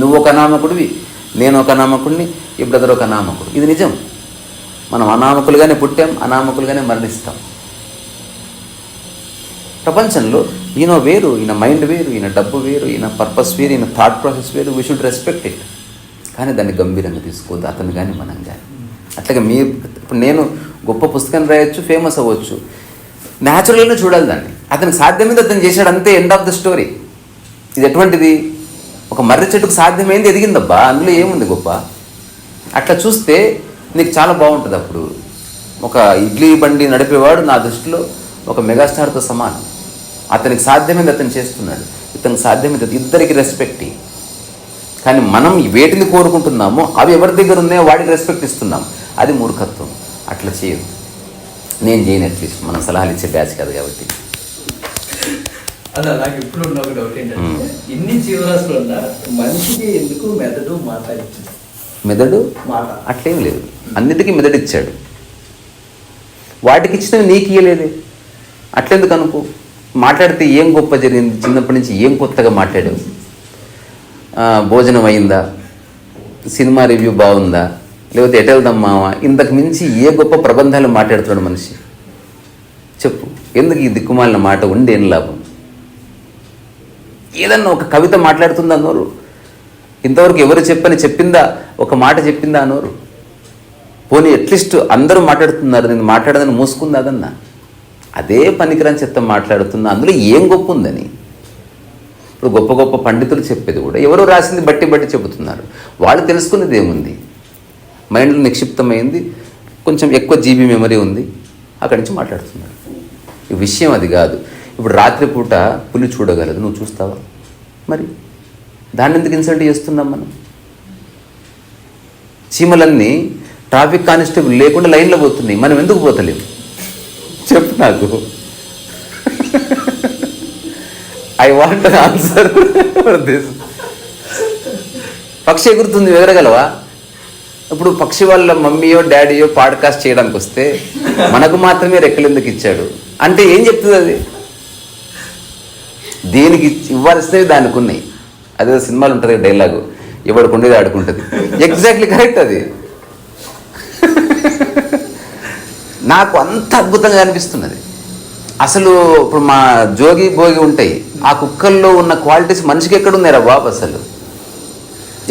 నువ్వు ఒక అనామకుడివి, నేను ఒక అనామకుడిని, ఈ బ్రదర్ ఒక అనామకుడు. ఇది నిజం. మనం అనామకులుగానే పుట్టాం, అనామకులుగానే మరణిస్తాం. ప్రపంచంలో ఈయన వేరు, ఈయన మైండ్ వేరు, ఈయన డబ్బు వేరు, ఈయన పర్పస్ వేరు, ఈయన థాట్ ప్రాసెస్ వేరు. We should respect it. కానీ దాన్ని గంభీరంగా తీసుకోవద్దు, అతను కానీ మనం కానీ. అట్లాగే ఇప్పుడు నేను గొప్ప పుస్తకం రాయొచ్చు, ఫేమస్ అవ్వచ్చు, న్యాచురల్గానే చూడాలి దాన్ని. అతనికి సాధ్యమైంది అతను చేశాడు, అంతే, ఎండ్ ఆఫ్ ద స్టోరీ. ఇది ఎటువంటిది? ఒక మర్రి చెట్టుకు సాధ్యమైంది ఎదిగిందబ్బా, అందులో ఏముంది గొప్ప? అట్లా చూస్తే నీకు చాలా బాగుంటుంది. అప్పుడు ఒక ఇడ్లీ బండి నడిపేవాడు నా దృష్టిలో ఒక మెగాస్టార్తో సమానం. అతనికి సాధ్యమైంది అతను చేస్తున్నాడు, ఇతనికి సాధ్యమైంది, ఇద్దరికి రెస్పెక్ట్. కానీ మనం వేటిని కోరుకుంటున్నామో అవి ఎవరి దగ్గర ఉన్నాయో వాడికి రెస్పెక్ట్ ఇస్తున్నాం. అది మూర్ఖత్వం. అట్లా చేయదు. నేను చేయను, అట్లీస్ట్ మనం సలహాలు ఇచ్చే బ్యాచ్ కాదు కాబట్టి. అలా నాకు ఇప్పుడు ఉన్న ఒక డౌట్ ఏంటంటే ఇన్ని జీవరాశులు ఉన్నా మనిషికి ఎందుకు మెదడు మాట ఇచ్చింది? మెదడు మాట అట్లేం లేదు, అన్నిటికీ మెదడు ఇచ్చాడు. వాటికి ఇచ్చినవి నీకు ఇయ్యలేదే, అట్లెందుకు అనుకో. మాట్లాడితే ఏం గొప్ప జరిగింది, చిన్నప్పటి నుంచి ఏం కొత్తగా మాట్లాడావు, భోజనం అయిందా, సినిమా రివ్యూ బాగుందా, లేకపోతే ఎటు వెళ్దాం మావా, ఇంతకు మించి ఏ గొప్ప ప్రబంధాలు మాట్లాడుతున్నాడు మనిషి చెప్పు. ఎందుకు ఈ దిక్కుమాలిన మాట ఉండి ఏం లాభం? ఏదన్నా ఒక కవిత మాట్లాడుతుందా నోరు? ఇంతవరకు ఎవరు చెప్పిందా ఒక మాట చెప్పిందా నోరు? పోనీ అట్లీస్ట్ అందరూ మాట్లాడుతున్నారు, నేను మాట్లాడదని మూసుకుంది అదన్నా. అదే పనికిరాని చెత్త మాట్లాడుతున్నా, అందులో ఏం గొప్ప ఉందని. ఇప్పుడు గొప్ప గొప్ప పండితులు చెప్పేది కూడా ఎవరో రాసింది బట్టి చెబుతున్నారు. వాళ్ళు తెలుసుకునేది ఏముంది? మైండ్లో నిక్షిప్తమైంది, కొంచెం ఎక్కువ జీబీ మెమరీ ఉంది, అక్కడి నుంచి మాట్లాడుతున్నారు. ఈ విషయం అది కాదు. ఇప్పుడు రాత్రిపూట పులి చూడగలదు, నువ్వు చూస్తావా? మరి దాన్ని ఎందుకు ఇన్సల్ట్ చేస్తున్నాం మనం? చీమలన్నీ ట్రాఫిక్ కానిస్టేబుల్ లేకుండా లైన్లో పోతున్నాయి, మనం ఎందుకు పోతలేము చెప్పు నాకు. I want answer for this. పక్షి ఎగురుతుంది, ఎగరగలవా? ఇప్పుడు పక్షి వాళ్ళ మమ్మీయో డాడీయో పాడ్కాస్ట్ చేయడానికి వస్తే మనకు మాత్రమే రెక్కలు ఎందుకు ఇచ్చాడు అంటే ఏం చెప్తుంది అది? దేనికి ఇవ్వాల్సినవి దానికి ఉన్నాయి. అదే సినిమాలు ఉంటుంది డైలాగు, ఎవడికి ఉండేది ఆడుకుంటుంది. ఎగ్జాక్ట్లీ కరెక్ట్ అది. నాకు అంత అద్భుతంగా అనిపిస్తున్నది. అసలు ఇప్పుడు మా జోగి భోగి ఉంటాయి, ఆ కుక్కల్లో ఉన్న క్వాలిటీస్ మనిషికి ఎక్కడున్నాయి రా బాబు? అసలు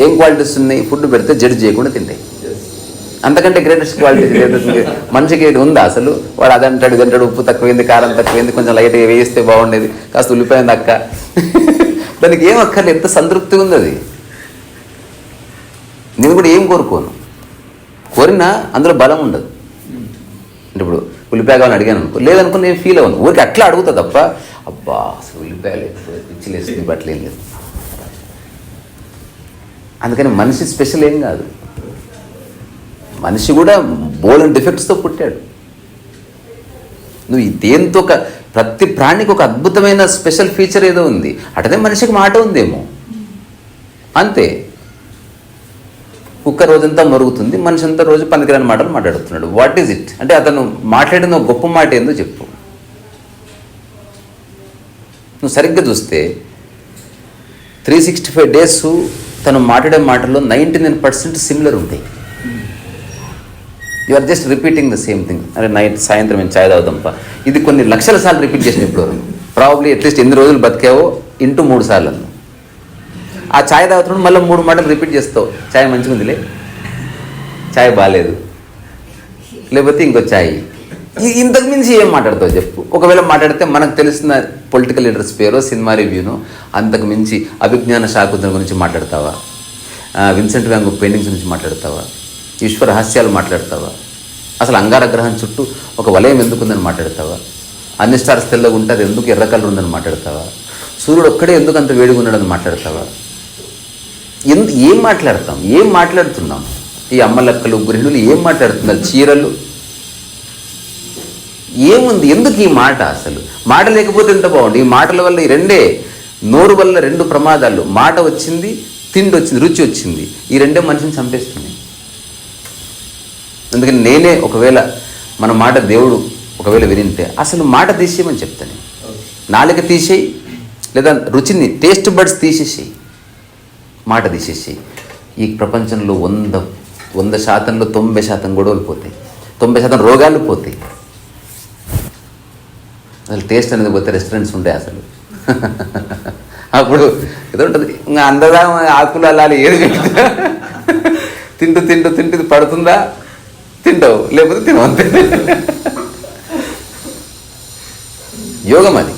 ఏం క్వాలిటీస్ ఉన్నాయి? ఫుడ్ పెడితే జడ్జ్ చేయకుండా తింటాయి. అంతకంటే గ్రేటెస్ట్ క్వాలిటీస్ మనిషికి ఏది ఉందా అసలు? వాడు అదంటాడు ఇదంటాడు, ఉప్పు తక్కువైంది, కారం తక్కువైంది, కొంచెం లైట్గా వేయిస్తే బాగుండేది, కాస్త ఉల్లిపోయింది అక్క. దానికి ఏం అక్కర్లేదు, ఎంత సంతృప్తిగా ఉంది అది. నేను కూడా ఏం కోరుకోను, కోరినా అందులో బలం ఉండదు. అంటే ఇప్పుడు ఉల్లిపాయ కావాలని అడిగాను అనుకో, లేదనుకో నేను ఫీల్ అవ్వను, ఊరికి అట్లా అడుగుతా తప్ప అబ్బా అసలు ఉల్లిపాయ లేదు, పిచ్చిలేస్తుంది, బట్టలు ఏం లేదు. అందుకని మనిషి స్పెషల్ ఏం కాదు. మనిషి కూడా బోల్డెన్ డిఫెక్ట్స్తో పుట్టాడు. నువ్వు దేంతో ప్రతి ప్రాణికి ఒక అద్భుతమైన స్పెషల్ ఫీచర్ ఏదో ఉంది. అటనే మనిషికి మాట ఉందేమో, అంతే. కుక్క రోజంతా మరుగుతుంది, మనిషి అంతా రోజు పనికిరాని మాటలు మాట్లాడుతున్నాడు. What is it? అంటే అతను మాట్లాడిన గొప్ప మాట ఏందో చెప్పు. నువ్వు సరిగ్గా చూస్తే 365 days తను మాట్లాడే మాటల్లో 99% సిమిలర్ ఉంటాయి. You are just repeating the same thing. అరే నైట్ సాయంత్రం మేము ఛాయ్ తాగుతాంపా, ఇది కొన్ని లక్షల సార్లు రిపీట్ చేసిన ఇప్పుడు ప్రాబబ్లీ అట్లీస్ట్ ఎన్ని రోజులు బతికావో ఇంటూ 3 సార్లు. ఆ ఛాయ్ తాగుతున్నాడు, మళ్ళీ 3 మాటలు రిపీట్ చేస్తావు. ఛాయ్ మంచిగా ఉందిలే, ఛాయ్ బాగాలేదు, లేకపోతే ఇంకో ఛాయ్. ఇంతకు మించి ఏం మాట్లాడతావు చెప్పు? ఒకవేళ మాట్లాడితే మనకు తెలిసిన పొలిటికల్ లీడర్స్ పేరో సినిమా రివ్యూనో, అంతకు మించి అభిజ్ఞాన శాకుంతలం గురించి మాట్లాడతావా? విన్సెంట్ వ్యాన్ గోగ్ పెయింటింగ్స్ గురించి మాట్లాడతావా? ఈశ్వర రహస్యాలు మాట్లాడతావా? అసలు అంగార గ్రహం చుట్టూ ఒక వలయం ఎందుకుందని మాట్లాడతావా? అన్ని స్టార్స్ తెల్లగా ఉంటుంది ఎందుకు ఎర్ర కలర్ ఉందని మాట్లాడతావా? సూర్యుడు ఒక్కడే ఎందుకు అంత వేడిగా ఉన్నాడని మాట్లాడతావా? ఏం మాట్లాడతాం? ఏం మాట్లాడుతున్నాం? ఈ అమ్మలక్కలు గృహిణులు ఏం మాట్లాడుతున్నారు? చీరలు ఏముంది? ఎందుకు ఈ మాట? అసలు మాట లేకపోతే ఎంత బాగుంది. ఈ మాటల వల్ల ఈ రెండే, నోరు వల్ల 2 ప్రమాదాలు. మాట వచ్చింది, తిండి వచ్చింది, రుచి వచ్చింది. ఈ రెండే మనిషిని చంపేస్తున్నాయి. అందుకని నేనే ఒకవేళ మన మాట దేవుడు ఒకవేళ వినింటే అసలు మాట తీసేయమని చెప్తాను. నాలుక తీసేయి, లేదా రుచిని టేస్ట్ బడ్స్ తీసేసేయి, మాట తీసేసేయి. ఈ ప్రపంచంలో 100%లో 90% గొడవలు పోతాయి, 90% రోగాలు పోతాయి. అసలు టేస్ట్ అనేది పోతే రెస్టారెంట్స్ ఉంటాయి అసలు. అప్పుడు ఏదో ఉంటుంది, ఇంకా అందదా ఆకులు అలా ఏది తింటూ తింటూ తింటూ ఇది పడుతుందా తింటావు, లేకపోతే తినవంతే. యోగం అది.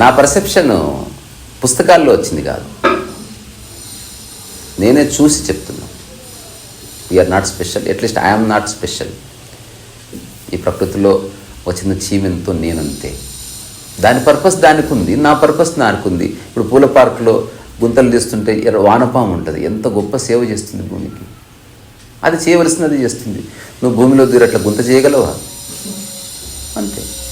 నా పర్సెప్షన్ పుస్తకాల్లో వచ్చింది కాదు, నేనే చూసి చెప్తున్నా. We are not special, at least I'm not special. ఈ ప్రకృతిలో వచ్చిన చీమెంతో నేనంతే. దాని పర్పస్ దానికి ఉంది, నా పర్పస్ నాకు ఉంది. ఇప్పుడు పూల పార్కులో గుంతలు తీస్తుంటే వానపాము ఉంటుంది, ఎంత గొప్ప సేవ చేస్తుంది భూమికి. అది చేయవలసినది చేస్తుంది. నువ్వు భూమిలో దూరి అట్లా గుంత చేయగలవా?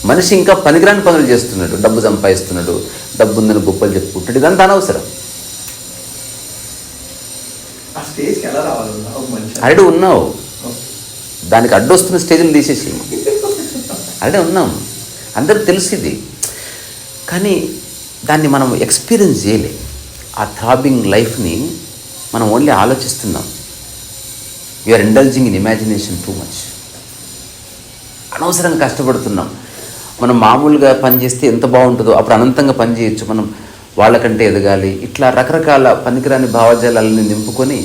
మనిషి ఇంకా పనికిరాని పనులు చేస్తున్నాడు, డబ్బు సంపాదిస్తున్నాడు, డబ్బు ఉందని గొప్పలు చెప్పుకుంటాడు. ఇదంతా అనవసరం. ఆ స్టేజ్కి ఎలా రావాలన్నా ఒక మనిషి ఆల్రెడీ ఉన్నావు, దానికి అడ్డొస్తున్న స్టేజ్ని తీసేసి ఆల్రెడీ ఉన్నాం, అందరికి తెలుసు ఇది. కానీ దాన్ని మనం ఎక్స్పీరియన్స్ చేయలే. ఆ థ్రాబింగ్ లైఫ్ని మనం ఓన్లీ ఆలోచిస్తున్నాం. You're indulging in imagination too much. అనవసరంగా కష్టపడుతున్నాం. మనం మామూలుగా పని చేస్తే ఎంత బాగుంటుందో, అప్పుడు అనంతంగా పని చేయొచ్చు, మనం వాళ్ళకంటే ఎదగాలి, ఇట్లా రకరకాల పనికిరాని భావజాలాలని నింపుకొని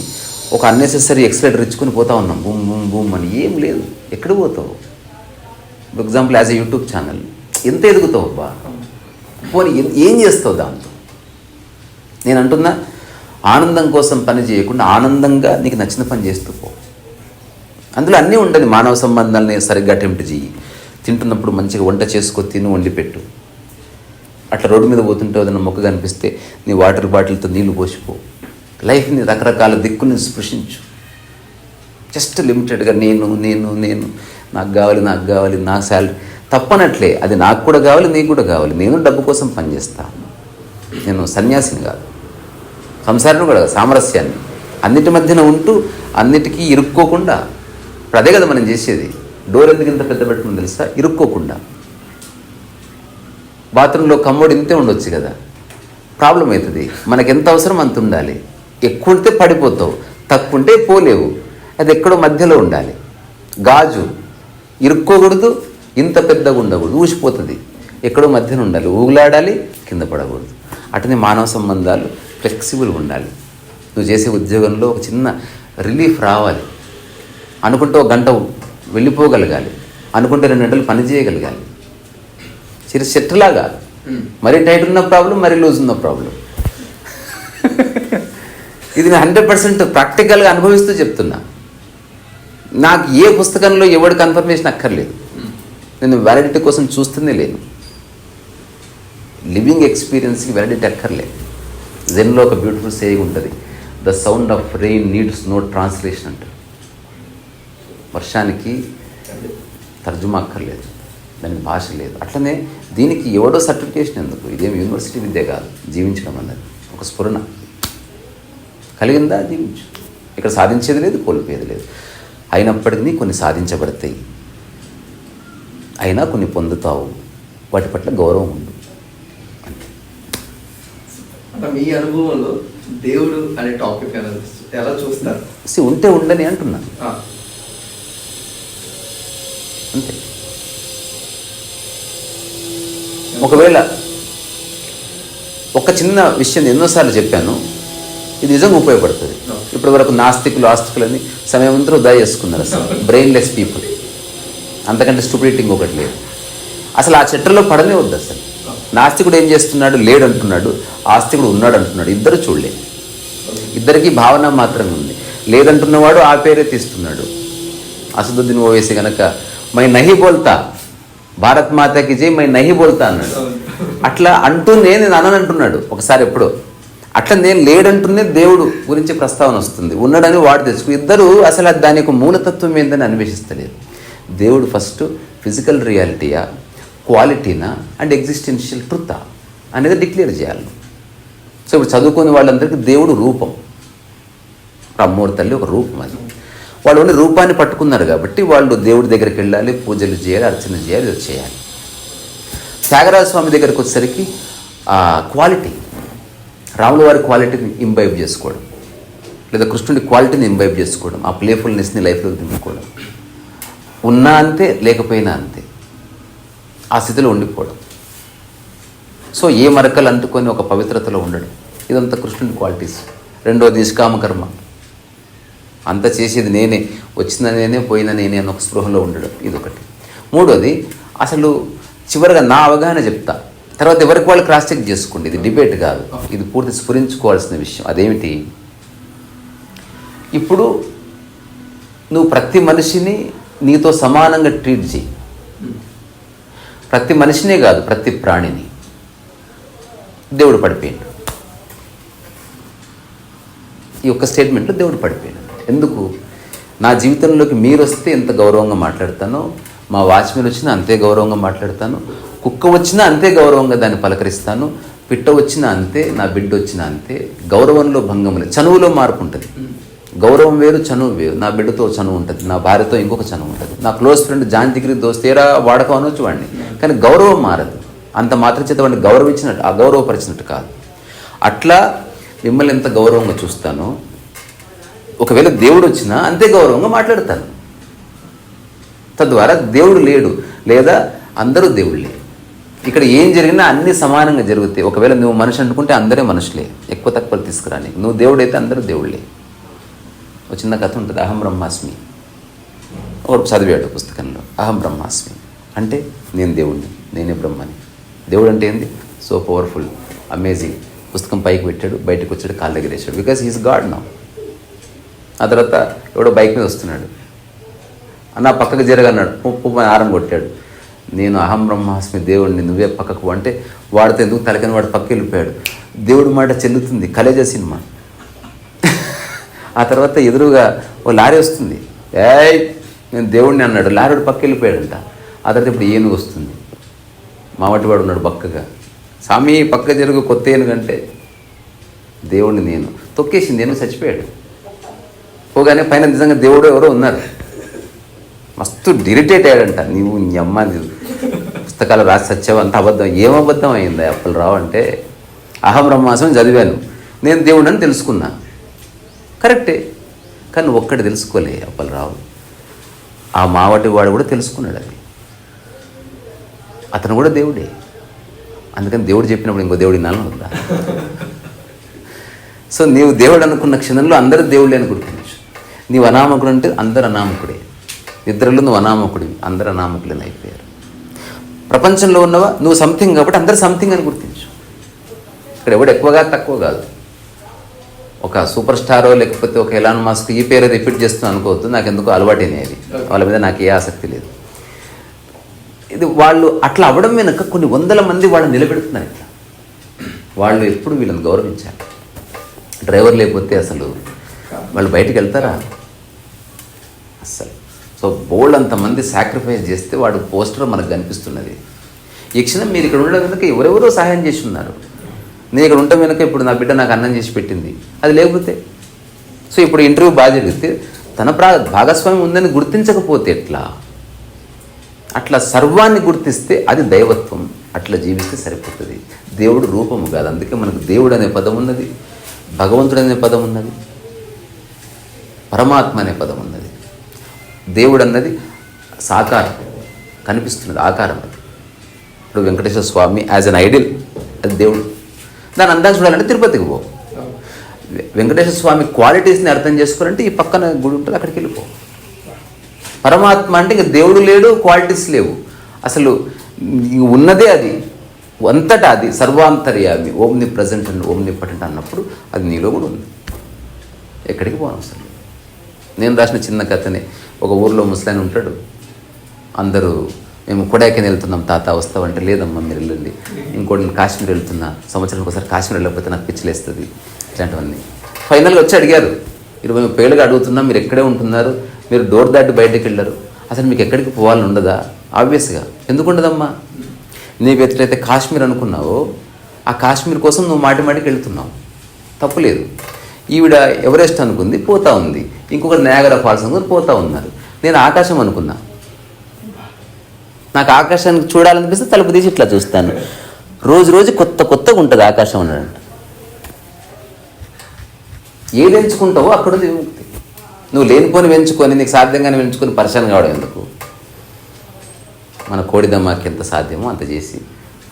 ఒక అన్నెసెసరీ ఎక్స్లరేటర్ ఇచ్చుకొని పోతా ఉన్నాం, బూమ్ బూమ్ బూమ్ అని. ఏం లేదు, ఎక్కడ పోతావు? For example as a YouTube channel ఎంత ఎదుగుతావు అబ్బా, పోనీ ఏం చేస్తావు దాంతో? నేను అంటున్నా, ఆనందం కోసం పని చేయకుండా ఆనందంగా నీకు నచ్చిన పని చేస్తూ పో. అందులో అన్నీ ఉండదు. మానవ సంబంధాలని సరిగ్గా అటెంప్ట్ చెయ్యి, తింటున్నప్పుడు మంచిగా వంట చేసుకో, తిను, వండి పెట్టు. అట్లా రోడ్డు మీద పోతుంటే ఏదైనా మొక్క కనిపిస్తే నీ వాటర్ బాటిల్తో నీళ్లు పోసిపో. లైఫ్ని రకరకాల దిక్కుని స్పృశించు. జస్ట్ లిమిటెడ్గా నేను నేను నేను నాకు కావాలి, నా శాలరీ తప్పనట్లే, అది నాకు కూడా కావాలి, నీకు కూడా కావాలి. నేను డబ్బు కోసం పనిచేస్తాను. నేను సన్యాసిని కాదు, సంసారాన్ని కూడా కాదు, సామరస్యాన్ని అన్నిటి మధ్యన ఉంటూ అన్నిటికీ ఇరుక్కోకుండా. ఇప్పుడు అదే కదా మనం చేసేది. డోర్ ఎందుకు ఇంత పెద్ద పెట్టుకుని తెలుసా? ఇరుక్కోకుండా. బాత్రూంలో కమ్మోడు ఇంతే ఉండొచ్చు కదా, ప్రాబ్లం అవుతుంది. మనకి ఎంత అవసరం అంత ఉండాలి. ఎక్కువ ఉంటే పడిపోతావు, తక్కువ ఉంటే పోలేవు. అది ఎక్కడో మధ్యలో ఉండాలి. గాజు ఇరుక్కోకూడదు, ఇంత పెద్దగా ఉండకూడదు, ఊసిపోతుంది. ఎక్కడో మధ్యన ఉండాలి, ఊగులాడాలి, కింద పడకూడదు. అటనే మానవ సంబంధాలు ఫ్లెక్సిబుల్గా ఉండాలి. నువ్వు చేసే ఉద్యోగంలో ఒక చిన్న రిలీఫ్ రావాలి. అనుకుంటే ఒక గంట వెళ్ళిపోగలగాలి, అనుకుంటే 2 గంటలు పని చేయగలగాలి. చిరు చెట్టులాగా. మరీ టైట్ ఉన్న ప్రాబ్లం, మరీ లూజ్ ఉన్న ప్రాబ్లం. ఇది నేను 100% ప్రాక్టికల్గా అనుభవిస్తూ చెప్తున్నా. నాకు ఏ పుస్తకంలో ఎవరి కన్ఫర్మేషన్ అక్కర్లేదు. నేను వ్యాలిడిటీ కోసం చూస్తూనే లేను. లివింగ్ ఎక్స్పీరియన్స్కి వ్యాలిడిటీ అక్కర్లేదు. జెన్లో ఒక బ్యూటిఫుల్ సేయింగ్ ఉంటుంది, the sound of rain needs no translation అంటారు. వర్షానికి తర్జుమా అక్కర్లేదు, దానికి భాష లేదు. అట్లనే దీనికి ఎవడో సర్టిఫికేషన్ ఎందుకు? ఇదేం యూనివర్సిటీ విద్య కాదు. జీవించడం అన్నది ఒక స్ఫురణ కలిగిందా, జీవించు. ఇక్కడ సాధించేది లేదు, కోల్పోయేది లేదు. అయినప్పటికీ కొన్ని సాధించబడతాయి, అయినా కొన్ని పొందుతావు. వాటి పట్ల గౌరవం ఉండు. అంటే మీ అనుభవంలో దేవుడు అనే టాపిక్ ఎలా చూస్తారు? ఉంటే ఉండని అంటున్నా, అంతే. ఒకవేళ ఒక చిన్న విషయం ఎన్నోసార్లు చెప్పాను, ఇది నిజంగా ఉపయోగపడుతుంది. ఇప్పటి వరకు నాస్తికులు ఆస్తికులని సమయం అంతా వృధా చేసుకున్నారు. అసలు బ్రెయిన్లెస్ పీపుల్, అంతకంటే స్టూపిడిటీ ఇంకొకటి లేదు. అసలు ఆ చట్టంలో పడనే వద్దు. అసలు నాస్తికుడు ఏం చేస్తున్నాడు? లేడు అంటున్నాడు, ఆస్తికుడు ఉన్నాడు అంటున్నాడు. ఇద్దరు చూడలే, ఇద్దరికి భావన మాత్రమే ఉంది. లేదంటున్నవాడు ఆ పేరే తీస్తున్నాడు. అసదుద్దీన్ ఓవైసీ కనుక మై నహి బోల్తా, భారత్ మాతాకి జై, మై నహి బోల్తా అన్నాడు. అట్లా అంటూనే నేను అననంటున్నాడు ఒకసారి ఎప్పుడో. అట్లా నేను లేడంటూనే దేవుడు గురించి ప్రస్తావన వస్తుంది, ఉన్నాడని వాడు తెచ్చుకు. ఇద్దరు అసలు దాని యొక్క మూలతత్వం ఏందని అన్వేషిస్తలేదు. దేవుడు ఫస్ట్ ఫిజికల్ రియాలిటీయా, క్వాలిటీనా అండ్ ఎగ్జిస్టెన్షియల్ ట్రుతా అనేది డిక్లేర్ చేయాలి. సో ఇప్పుడు చదువుకునే వాళ్ళందరికీ దేవుడు రూపం, అమ్మోరు తల్లి ఒక రూపం. అది వాళ్ళు ఓన్లీ రూపాన్ని పట్టుకున్నారు కాబట్టి వాళ్ళు దేవుడి దగ్గరికి వెళ్ళాలి, పూజలు చేయాలి, అర్చన చేయాలి, ఇది చేయాలి. త్యాగరాజ స్వామి దగ్గరికి వచ్చేసరికి క్వాలిటీ, రాముల వారి క్వాలిటీని ఇంబైబ్ చేసుకోవడం, లేదా కృష్ణుడి క్వాలిటీని ఇంబైబ్ చేసుకోవడం, ఆ ప్లేఫుల్నెస్ని లైఫ్లోకి దింపుకోవడం. ఉన్నా అంతే, లేకపోయినా అంతే, ఆ స్థితిలో ఉండిపోవడం. సో ఏ మరకలు అంటుకొని ఒక పవిత్రతలో ఉండడం, ఇదంతా కృష్ణుడి క్వాలిటీస్. రెండోది నిష్కామ కర్మ, అంత చేసేది నేనే, వచ్చిన నేనే, పోయిన నేనే అని ఒక స్పృహలో ఉండడం, ఇదొకటి. మూడోది అసలు చివరిగా నా అవగాహన చెప్తా, తర్వాత ఎవరికి వాళ్ళు క్రాస్ చెక్ చేసుకోండి. ఇది డిబేట్ కాదు, ఇది పూర్తి స్ఫురించుకోవాల్సిన విషయం. అదేమిటి? ఇప్పుడు నువ్వు ప్రతి మనిషిని నీతో సమానంగా ట్రీట్ చేయి. ప్రతి మనిషినే కాదు, ప్రతి ప్రాణిని. దేవుడు పడిపోయాడు. ఈ ఒక్క స్టేట్మెంట్లో దేవుడు పడిపోయాడు. ఎందుకు? నా జీవితంలోకి మీరు వస్తే ఎంత గౌరవంగా మాట్లాడతానో, మా వాచ్మెన్ వచ్చినా అంతే గౌరవంగా మాట్లాడతాను, కుక్క వచ్చినా అంతే గౌరవంగా దాన్ని పలకరిస్తాను, పిట్ట వచ్చినా అంతే, నా బిడ్డ వచ్చినా అంతే. గౌరవంలో భంగం లేదు, చనువులో మార్పు ఉంటుంది. గౌరవం వేరు, చనువు వేరు. నా బిడ్డతో చనువు ఉంటుంది, నా భార్యతో ఇంకొక చనువు ఉంటుంది, నా క్లోజ్ ఫ్రెండ్ జాన్ దిగిరి దోస్తేరా వాడకం అనొచ్చు వాడిని, కానీ గౌరవం మారదు. అంత మాత్రం చేత వాడిని గౌరవించినట్టు అగౌరవపరిచినట్టు కాదు. అట్లా మిమ్మల్ని ఎంత గౌరవంగా చూస్తానో, ఒకవేళ దేవుడు వచ్చినా అంతే గౌరవంగా మాట్లాడతాను. తద్వారా దేవుడు లేడు లేదా అందరూ దేవుళ్ళే. ఇక్కడ ఏం జరిగినా అన్నీ సమానంగా జరుగుతాయి. ఒకవేళ నువ్వు మనిషి అనుకుంటే అందరే మనుషులే, ఎక్కువ తక్కువలు తీసుకురాని. నువ్వు దేవుడైతే అందరూ దేవుళ్ళే. ఒక చిన్న కథ ఉంటుంది, అహం బ్రహ్మాస్మి. ఒకటి చదివాడు పుస్తకంలో, అహం బ్రహ్మాస్మి అంటే నేను దేవుడిని, నేనే బ్రహ్మని. దేవుడు అంటే ఏంది? So powerful, amazing. పుస్తకం పైకి పెట్టాడు, బయటకు వచ్చాడు, కాళ్ళ దగ్గర వేసాడు, బికాస్ హీస్ గాడ్ నౌ. ఆ తర్వాత ఎవడో బైక్ మీద వస్తున్నాడు, అన్న పక్కకు జరగన్నాడు, ముప్పు ఆరం కొట్టాడు. నేను అహం బ్రహ్మాస్మి, దేవుడిని, నువ్వే పక్కకు అంటే వాడితే ఎందుకు తలకని వాడు పక్కకి వెళ్ళిపోయాడు. దేవుడి మాట చెల్లుతుంది, కలేజా సినిమా. ఆ తర్వాత ఎదురుగా ఓ లారీ వస్తుంది, ఏయ్ నేను దేవుడిని అన్నాడు, లారీడు పక్కకి వెళ్ళిపోయాడంట. ఆ తర్వాత ఇప్పుడు ఏనుగు వస్తుంది, మామటివాడు ఉన్నాడు పక్కగా, స్వామి పక్క జరుగు, కొత్త ఏనుగంటే దేవుడిని నేను తొక్కేసింది, ఏనుగు చచ్చిపోయాడు. పోగానే పైన నిజంగా దేవుడు ఎవరో ఉన్నారు, మస్తు ఇరిటేట్ అయ్యాడంట. నీవు నీ అమ్మ పుస్తకాలు రాసి సచ్చావు, అంత అబద్ధం. ఏం అబద్ధం అయిందా అప్పలు రావు అంటే, అహం బ్రహ్మాస్మి చదివాను, నేను దేవుడు అని తెలుసుకున్నా, కరెక్టే. కానీ ఒక్కటి తెలుసుకోలే అప్పలు రావు, ఆ మావటి వాడు కూడా తెలుసుకున్నాడు అది, అతను కూడా దేవుడే. అందుకని దేవుడు చెప్పినప్పుడు ఇంకో దేవుడి నాన్న వద్దా? సో నీవు దేవుడు అనుకున్న క్షణంలో అందరూ దేవుళ్ళే అని గుర్తించు. నీవు అనామకుడు అంటే అందరు అనామకుడే. ఇద్దరిలో నువ్వు అనామకుడివి, అందరు అనామకులని అయిపోయారు. ప్రపంచంలో ఉన్నవా నువ్వు సంథింగ్ కాబట్టి అందరు సంథింగ్ అని గుర్తించు. ఇక్కడ ఎవడు ఎక్కువగా తక్కువ కాదు. ఒక సూపర్ స్టారో లేకపోతే ఒక ఎలాన్ మాస్క్ ఈ పేరు రిపీట్ చేస్తున్నాను అనుకోవద్దు, నాకు ఎందుకో అలవాటైనది, వాళ్ళ మీద నాకు ఏ ఆసక్తి లేదు. ఇది వాళ్ళు అట్లా అవ్వడం వెనుక కొన్ని వందల మంది వాళ్ళని నిలబెడుతున్నారు. ఇట్లా వాళ్ళు ఎప్పుడు వీళ్ళని గౌరవించాలి. డ్రైవర్ లేకపోతే అసలు వాళ్ళు బయటికి వెళ్తారా అస్సలు. సో బోల్డ్ అంతమంది సాక్రిఫైస్ చేస్తే వాడు పోస్టర్ మనకు కనిపిస్తున్నది. ఈ క్షణం మీరు ఇక్కడ ఉండడం వెనుక ఎవరెవరో సహాయం చేసి ఉన్నారు. నేను ఇక్కడ ఉండటం వెనుక ఇప్పుడు నా బిడ్డ నాకు అన్నం చేసి పెట్టింది, అది లేకపోతే. సో ఇప్పుడు ఇంటర్వ్యూ బాగా జరిగితే తన భాగస్వామ్యం ఉందని గుర్తించకపోతే ఎట్లా? అట్లా సర్వాన్ని గుర్తిస్తే అది దైవత్వం. అట్లా జీవిస్తే సరిపోతుంది. దేవుడు రూపము కాదు. అందుకే మనకు దేవుడు అనే పదం ఉన్నది, భగవంతుడు అనే పదం ఉన్నది, పరమాత్మ అనే పదం ఉన్నది. దేవుడు అన్నది సాకారం, కనిపిస్తున్నది, ఆకారం. అది ఇప్పుడు వెంకటేశ్వర స్వామి యాజ్ అన్ ఐడియల్, అది దేవుడు. దాని అందాజు చూడాలంటే తిరుపతికి పో. వెంకటేశ్వర స్వామి క్వాలిటీస్ని అర్థం చేసుకోవాలంటే ఈ పక్కన గుడి ఉంటుంది, అక్కడికి వెళ్ళిపో. పరమాత్మ అంటే ఇంకా దేవుడు లేడు, క్వాలిటీస్ లేవు, అసలు ఉన్నదే అది, అంతటా అది సర్వాంతర్యామి, omni present and omni potent అన్నప్పుడు అది నీలో కూడా ఉంది. ఎక్కడికి పోను అసలు. నేను రాసిన చిన్న కథనే, ఒక ఊర్లో ముసలాయన ఉంటాడు, అందరూ మేము కొడైకెనాల్ వెళ్తున్నాం తాత వస్తావంటే, లేదమ్మా మీరు వెళ్ళండి, ఇంకోటి నేను కాశ్మీర్ వెళ్తున్నా, సంవత్సరానికి ఒకసారి కాశ్మీర్ వెళ్ళకపోతే నాకు పిచ్చిలేస్తుంది, ఇట్లాంటివన్నీ. ఫైనల్గా వచ్చి అడిగారు, 20-30 ఏళ్ళుగా అడుగుతున్నా, మీరు ఎక్కడే ఉంటున్నారు, మీరు డోర్ దాటి బయటకు వెళ్ళరు, అసలు మీకు ఎక్కడికి పోవాలని ఉండదా? ఆబ్వియస్గా ఎందుకు ఉండదమ్మా, నీకు ఎట్లయితే కాశ్మీర్ అనుకున్నావో ఆ కాశ్మీర్ కోసం నువ్వు మాటి మాటికి వెళ్తున్నావు, తప్పులేదు. ఈవిడ ఎవరెస్ట్ అనుకుంది, పోతా ఉంది, ఇంకొకరు నయాగరా ఫాల్స్ అనుకుని పోతా ఉన్నారు. నేను ఆకాశం అనుకున్నా, నాకు ఆకాశానికి చూడాలనిపిస్తే తలుపు తీసి ఇట్లా చూస్తాను. రోజు రోజు కొత్తగా ఉంటుంది ఆకాశం అన్నాడంట. ఏది ఎంచుకుంటావో అక్కడ విముక్తి. నువ్వు లేనిపోని పెంచుకొని, నీకు సాధ్యంగానే పెంచుకొని పరిశాన్ కావడం ఎందుకు? మన కోడిదమ్మాకి ఎంత సాధ్యమో అంత చేసి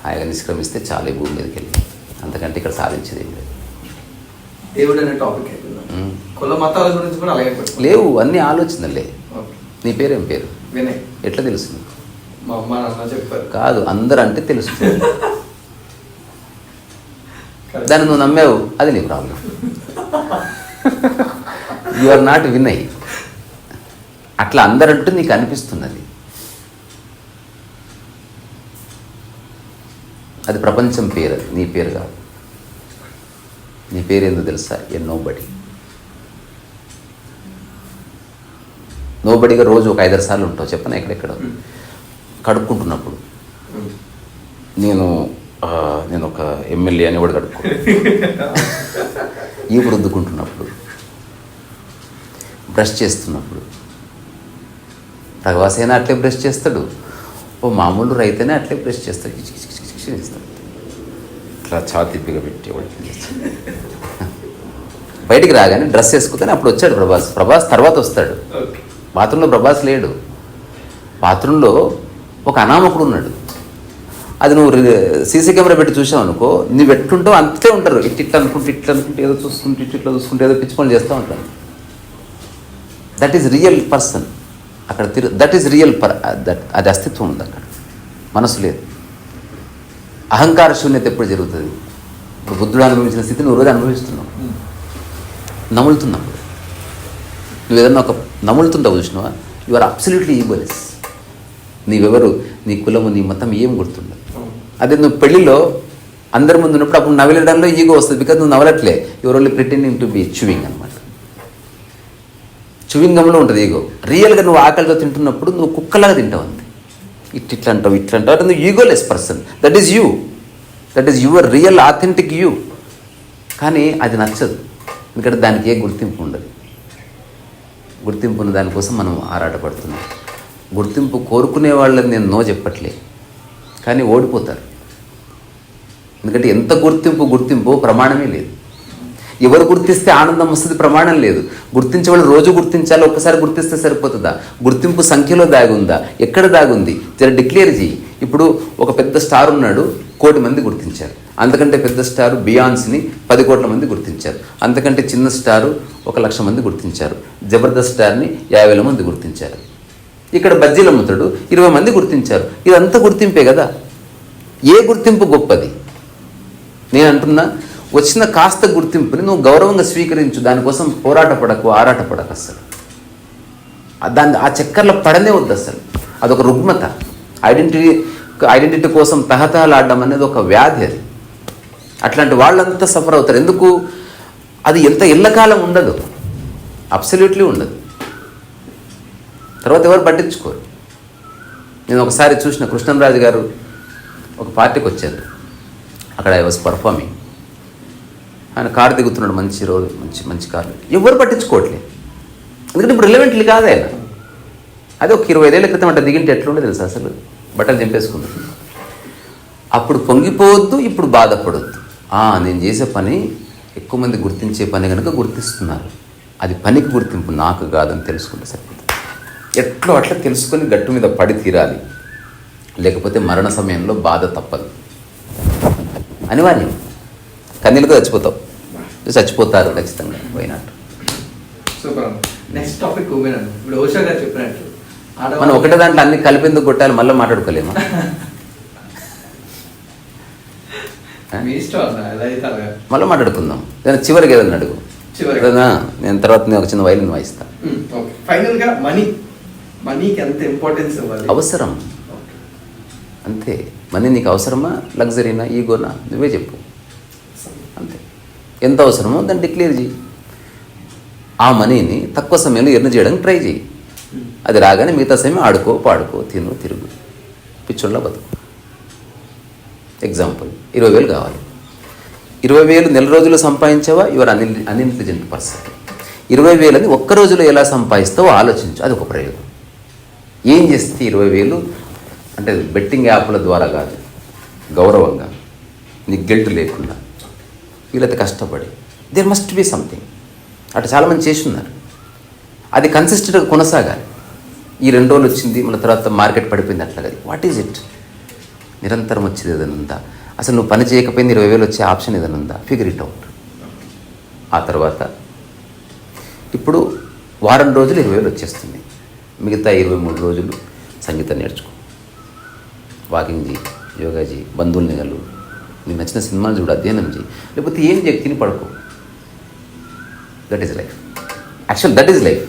హాయిగా నిష్క్రమిస్తే చాలా భూమి మీదకి వెళ్ళి, అంతకంటే ఇక్కడ సాధించేది ఏం లేదు. దేవుడు అనే టాపిక్ కుల మతాల గురించి కూడా అలాగే లేవు, అన్ని ఆలోచనలే. నీ పేరేం పేరు? వినయ్. ఎట్లా తెలుస్తుంది? మా అమ్మ నాన్న చెప్పారు. కాదు, అందరూ అంటే తెలుస్తుంది. దాన్ని నువ్వు నమ్మావు, అది నీ problem. You are not Vinay. అట్లా అందరంటూ నీకు అనిపిస్తున్నది, అది ప్రపంచం పేరు, అది నీ పేరు కాదు. నీ పేరు ఏందో తెలుసా? ఏ నోబడి. నోబడిగా రోజు ఒక 5-6 సార్లు ఉంటావు, చెప్పనా? ఎక్కడెక్కడ కడుక్కుంటున్నప్పుడు నేను ఒక ఎమ్మెల్యే అని కూడా కడుక్కో ఈపు రుద్దుకుంటున్నప్పుడు, బ్రష్ చేస్తున్నప్పుడు. ప్రవాసైనా అట్లే బ్రష్ చేస్తాడు, ఓ మామూలు రైతైనా అట్లే బ్రష్ చేస్తాడు, చేస్తాడు ఇట్లా ఛాతిప్పిగా పెట్టి బయటికి రాగానే డ్రెస్ వేసుకుంటే అప్పుడు వచ్చాడు ప్రభాస్ తర్వాత వస్తాడు. బాత్రూంలో ప్రభాస్ లేడు, బాత్రూంలో ఒక అనామకుడు ఉన్నాడు. అది నువ్వు సీసీ కెమెరా పెట్టి చూసావు అనుకో, నువ్వు ఎట్లుంటావు అంతే ఉంటారు. ఇట్లా అనుకుంటే ఏదో చూసుకుంటే ఇట్లా చూసుకుంటే ఏదో పిచ్చి పనులు చేస్తూ ఉంటారు. దట్ ఈజ్ రియల్ పర్సన్ అక్కడ దట్ ఈజ్ రియల్ అది అస్తిత్వం ఉంది అక్కడ, మనసు లేదు. అహంకార శూన్యత ఎప్పుడు జరుగుతుంది? ఇప్పుడు బుద్ధుడు అనుభవించిన స్థితి నువ్వు రోజు అనుభవిస్తున్నావు. నములుతున్నప్పుడు నువ్వు ఏదన్నా ఒక నములుతుంటావు చూసినావా, యు ఆర్ అబ్సల్యూట్లీ ఈగోలెస్. నీవెవరు, నీ కులము, నీ మతం ఏం గుర్తుండదు. అదే నువ్వు పెళ్లిలో అందరి ముందు ఉన్నప్పుడు అప్పుడు నవలడంలో ఈగో వస్తుంది. బికాజ్ నువ్వు నవలట్లే, your only pretending to be chewing అనమాట. చూవింగంలో ఉంటుంది ఈగో. రియల్గా నువ్వు ఆకలితో తింటున్నప్పుడు నువ్వు కుక్కలాగా తింటావు అంతే. ఇట్లా అంటావు అంటే నువ్వు egoless person. That is you, that is your real authentic you. కానీ అది నచ్చదు, ఎందుకంటే దానికి ఏ గుర్తింపు ఉండదు. గుర్తింపు ఉన్న దానికోసం మనం ఆరాటపడుతున్నాం. గుర్తింపు కోరుకునే వాళ్ళని నేను నో చెప్పట్లే, కానీ ఓడిపోతారు. ఎందుకంటే ఎంత గుర్తింపు ప్రమాణమే లేదు. ఎవరు గుర్తిస్తే ఆనందం వస్తుంది, ప్రమాణం లేదు. గుర్తించే వాళ్ళు రోజు గుర్తించాలి, ఒక్కసారి గుర్తిస్తే సరిపోతుందా? గుర్తింపు సంఖ్యలో దాగుందా? ఎక్కడ దాగుంది? జర డిక్లేర్ చేయి. ఇప్పుడు ఒక పెద్ద స్టార్ ఉన్నాడు, 1 కోటి మంది గుర్తించారు. అంతకంటే పెద్ద స్టారు బియాన్స్ని 10 కోట్ల మంది గుర్తించారు. అంతకంటే చిన్న స్టారు 1,00,000 మంది గుర్తించారు. జబర్దస్త్ స్టార్ని 50,000 మంది గుర్తించారు. ఇక్కడ బజ్జీలు అమ్ముతాడు, 20 మంది గుర్తించారు. ఇదంతా గుర్తింపే కదా. ఏ గుర్తింపు గొప్పది? నేను అంటున్నా, వచ్చిన కాస్త గుర్తింపుని నువ్వు గౌరవంగా స్వీకరించు. దానికోసం పోరాటపడకు, ఆరాటపడకు. అసలు ఆ చక్కర్లో పడనే వద్దు అసలు. అదొక రుగ్మత. ఐడెంటిటీ కోసం తహతహలాడడం అనేది ఒక వ్యాధి. అది అట్లాంటి వాళ్ళంతా సఫర్ అవుతారు. ఎందుకు? అది ఎంత ఎల్లకాలం ఉండదు, అబ్సల్యూట్లీ ఉండదు. తర్వాత ఎవరు పట్టించుకోరు. నేను ఒకసారి చూసిన, కృష్ణంరాజు గారు ఒక పార్టీకి వచ్చారు. అక్కడ ఐ వాజ్ పర్ఫార్మింగ్. ఆయన కారు దిగుతున్నాడు, మంచి రోజు, మంచి కార్లు. ఎవరు పట్టించుకోవట్లేదు, ఎందుకంటే ఇప్పుడు రిలవెంట్లీ కాదు ఆయన. అదే ఒక 25 ఏళ్ల క్రితం అంటే దిగింటే ఎట్లుండే తెలుసు, అసలు బట్టలు చింపేసుకున్నాడు. అప్పుడు పొంగిపోవద్దు, ఇప్పుడు బాధపడొద్దు. నేను చేసే పని ఎక్కువ మంది గుర్తించే పని కనుక గుర్తిస్తున్నారు. అది పనికి గుర్తింపు, నాకు కాదని తెలుసుకుంటే సరిపోతుంది. ఎట్లో అట్లా తెలుసుకొని గట్టు మీద పడి తీరాలి. లేకపోతే మరణ సమయంలో బాధ తప్పదు, అనివార్యం. కన్నీళ్ళతో చచ్చిపోతారు ఖచ్చితంగా పోయినట్టు. సూపర్. Next topic women. ఇప్పుడు ఓషో గారు చెప్పినట్టు మనం ఒకటే దాంట్లో అన్ని కలిపేందుకు కొట్టాలి, మళ్ళీ మాట్లాడుకోలేమా? మళ్ళీ మాట్లాడుకుందాం. నేను చివరికి ఏదన్నా అడుగు. నేను తర్వాత నేను ఒక చిన్న వైలిన్ వాయిస్తాను. ఫైనల్ గా మనీకి ఎంత ఇంపార్టెన్స్ ఇవ్వాలి? అవసరం అంతే. మనీ నీకు అవసరమా, లగ్జరీనా, ఈగోనా? నువ్వే చెప్పు. అంతే. ఎంత అవసరమో దాన్ని డిక్లేర్ చేయి. ఆ మనీని తక్కువ సమయంలో ఎర్న్ చేయడానికి ట్రై చేయి. అది రాగానే మిగతా సమయం ఆడుకో, పాడుకో, తిను, తిరుగు, పిచ్చోళ్ళ బతుకు. ఎగ్జాంపుల్, 20,000 కావాలి. 20,000 నెల రోజులు సంపాదించావా, యువర్ అన్ఇంటెలిజెంట్ పర్సన్. 20,000 ఒక్క రోజులో ఎలా సంపాదిస్తావో ఆలోచించు. అది ఒక ప్రయోగం. ఏం చేస్తే 20,000 అంటే బెట్టింగ్ యాప్ల ద్వారా కాదు, గౌరవంగా, నీకు గిల్ట్ లేకుండా, వీళ్ళైతే కష్టపడి, దేర్ మస్ట్ బి సంథింగ్. అటు చాలామంది చేసి ఉన్నారు. అది కన్సిస్టెంట్గా కొనసాగాలి. ఈ 2 రోజులు వచ్చింది, మన తర్వాత మార్కెట్ పడిపోయింది, అట్లా కాదు. What is it? నిరంతరం వచ్చేది ఏదైనా ఉందా? అసలు నువ్వు పని చేయకపోయింది 20,000 వచ్చే ఆప్షన్ ఏదైనా ఉందా? Figure it out. ఆ తర్వాత ఇప్పుడు వారం రోజులు 20,000 వచ్చేస్తుంది. మిగతా 23 రోజులు సంగీతం నేర్చుకో, వాకింగ్ చేయి, యోగా చేయి, బంధువుల్ని కలు, నీకు నచ్చిన సినిమాలు చూడు, అధ్యయనం చేయి, లేకపోతే ఏం చేయి, తిని పడుకో. That is life. Actual that is life.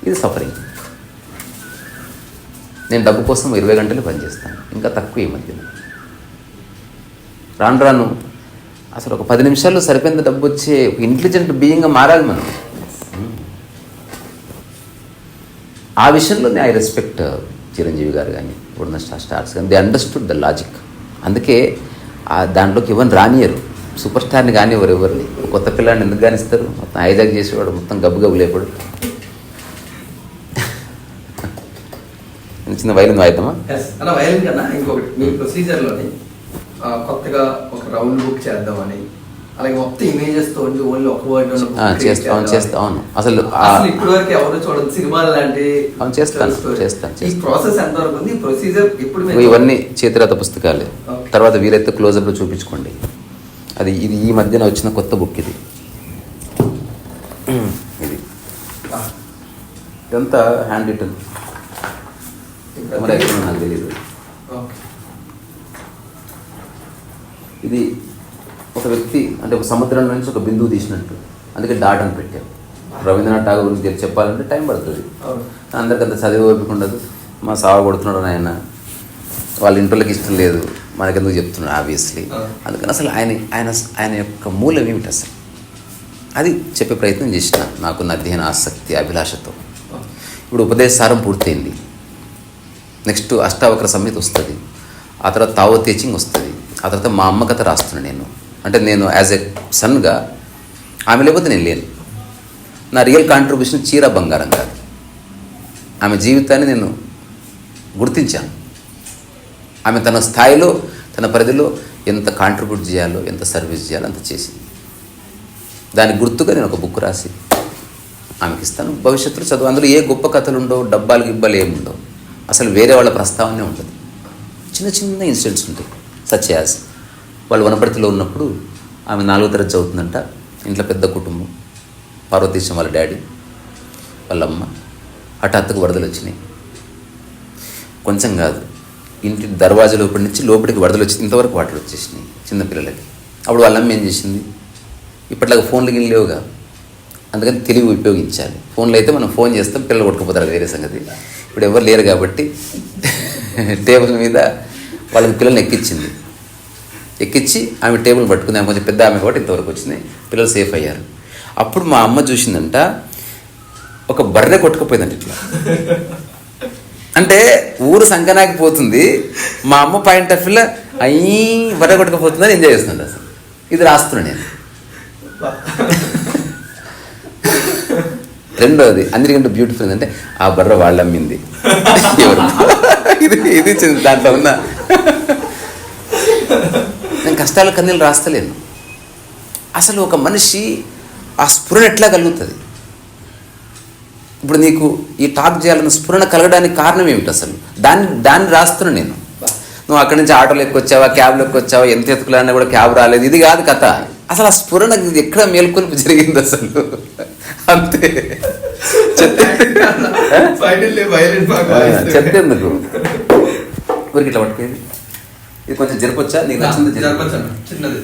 ఇది సఫరింగ్. నేను డబ్బు కోసం 20 గంటలు పనిచేస్తాను, ఇంకా తక్కువ ఈ మధ్యన. రాను అసలు ఒక 10 నిమిషాల్లో సరిపోయినంత డబ్బు వచ్చే ఒక ఇంటెలిజెంట్ బీయింగ్గా మారాలి మనం. ఆ విషయంలో ఐ రెస్పెక్ట్ చిరంజీవి గారు కానీ ఇప్పుడున్న స్టార్స్ కానీ దే అండర్స్టూడ్ ద లాజిక్. అందుకే దాంట్లోకి ఎవరిని రానియరు, సూపర్ స్టార్ని కానివ్వరు ఎవరిని. కొత్త పిల్లాడిని ఎందుకు కానిస్తారు? మొత్తం హైజాక్ చేసేవాడు, మొత్తం గబ్బు లేపాడు. చిన్న వైలిన్ వాయిద్దామా? అలా వైలిన్ కన్నా ఇంకొకటి మీ ప్రొసీజర్లోని కొత్తగా ఒక రౌండ్ బుక్ చేద్దామని, అలాగే మొత్తం ఇమేజెస్ తో ఓన్లీ ఒక వర్డ్ చేస్తాను. అసలు ఇప్పటి వరకు ఎవరు చూడండి సినిమాలు లాంటి చేస్తాను. ఈ ప్రాసెస్ ఎంతవరకు ఉంది? ప్రొసీజర్ ఇప్పుడు ఇవన్నీ చేతిరాత పుస్తకాలే. తర్వాత వీలైతే క్లోజప్ లో చూపించుకోండి. ఇది ఈ మధ్యన వచ్చిన కొత్త బుక్ ఇది. ఇదంతా హ్యాండ్ రిటన్, నాకు తెలియదు. ఇది ఒక వ్యక్తి అంటే ఒక సముద్రం నుంచి ఒక బిందువు తీసినట్టు, అందుకే డాట్ అని పెట్టారు. రవీంద్రనాథ్ ఠాగూర్ గురించి చెప్పాలంటే టైం పడుతుంది, అందరికంత చదివి ఓపిక ఉండదు. మా సావ కొడుతున్నాడు ఆయన, వాళ్ళ ఇంట్లోకి ఇష్టం లేదు, మనకెందుకు చెప్తున్నాడు ఆబ్వియస్లీ. అందుకని అసలు ఆయన యొక్క మూలం ఏమిటి అసలు అది చెప్పే ప్రయత్నం చేసిన నాకున్న అధ్యయన ఆసక్తి అభిలాషతో. ఇప్పుడు ఉపదేశసారం పూర్తయింది, నెక్స్ట్ అష్టావక్ర సంహిత వస్తుంది, ఆ తర్వాత తావో టీచింగ్ వస్తుంది, ఆ తర్వాత మా అమ్మ కథ రాస్తున్నాను నేను. అంటే నేను యాజ్ ఎ సన్గా ఆమె లేకపోతే నేను లేను. నా రియల్ కాంట్రిబ్యూషన్ చీర బంగారం కాదు, ఆమె జీవితాన్ని నేను గుర్తించాను. ఆమె తన స్థాయిలో తన పరిధిలో ఎంత కాంట్రిబ్యూట్ చేయాలో, ఎంత సర్వీస్ చేయాలో అంత చేసింది. దానికి గుర్తుగా నేను ఒక బుక్ రాసి ఆమెకి ఇస్తాను. భవిష్యత్తులో చదువు. అందులో ఏ గొప్ప కథలు ఉండవు, డబ్బాలు గిబ్బాలు ఏముండవు, అసలు వేరే వాళ్ళ ప్రస్తావనే ఉంటుంది. చిన్న చిన్న ఇన్సిడెంట్స్ ఉంటాయి. సచ్ యాజ్ వాళ్ళు వనపర్తిలో ఉన్నప్పుడు ఆమె 4వ తరగతి చదువుతుందంట. ఇంట్లో పెద్ద కుటుంబం, పార్వతీశం వాళ్ళ డాడీ, వాళ్ళమ్మ. హఠాత్తుగా వరదలు వచ్చినాయి. కొంచెం కాదు, ఇంటి దర్వాజా లోపలి నుంచి లోపలికి వరదలు వచ్చి ఇంతవరకు వాటర్ వచ్చేసినాయి చిన్నపిల్లలకి. అప్పుడు వాళ్ళమ్మ ఏం చేసింది, ఇప్పట్లాగా ఫోన్లు గిన్నె లేవుగా, అందుకని తెలివి ఉపయోగించాలి. ఫోన్లో అయితే మనం ఫోన్ చేస్తాం, పిల్లలు కొట్టుకుపోతారు, వేరే సంగతి. ఇప్పుడు ఎవరు లేరు కాబట్టి టేబుల్ మీద వాళ్ళకి పిల్లల్ని ఎక్కించి ఆమె టేబుల్ పట్టుకుంది. ఆమె కొంచెం పెద్ద ఆమె కాబట్టి ఇంతవరకు వచ్చింది, పిల్లలు సేఫ్ అయ్యారు. అప్పుడు మా అమ్మ చూసిందంట, ఒక బర్రె కొట్టుకుపోయిందంట ఇట్లా. అంటే ఊరు సంకనాకి పోతుంది, మా అమ్మ పాయింట్ ఆఫ్ వ్యూలో అయ్యి బర్రె కొట్టుకుపోతుందని ఎంజాయ్ చేస్తుందంట. అసలు ఇది రాస్తున్నాను నేను. రెండోది అన్నిటికంటే బ్యూటిఫుల్ ఏంటంటే ఆ బర్ర వాళ్ళు అమ్మింది ఎవరు, ఇది దాంట్లో ఉన్న. నేను కష్టాల కన్నీళ్ళు రాస్తలేను. అసలు ఒక మనిషి ఆ స్ఫురణ ఎట్లా కలుగుతుంది? ఇప్పుడు నీకు ఈ టాక్ చేయాలన్న స్ఫురణ కలగడానికి కారణం ఏమిటి అసలు? దాన్ని రాస్తున్నాను నేను. నువ్వు అక్కడి నుంచి ఆటోలో ఎక్కొచ్చావా, క్యాబ్లో ఎక్కొచ్చావా, ఎంత ఎత్తుకులాడినా కూడా క్యాబ్ రాలేదు, ఇది కాదు కథ. అసలు ఆ స్ఫురణ ఎక్కడ మేల్కొల్పు జరిగింది అసలు, అంతే. చెప్తేందుకు ఊరికి ఇట్లా పట్టుకేది. ఇది కొంచెం జరపొచ్చా? నీకు నచ్చింది చిన్నది.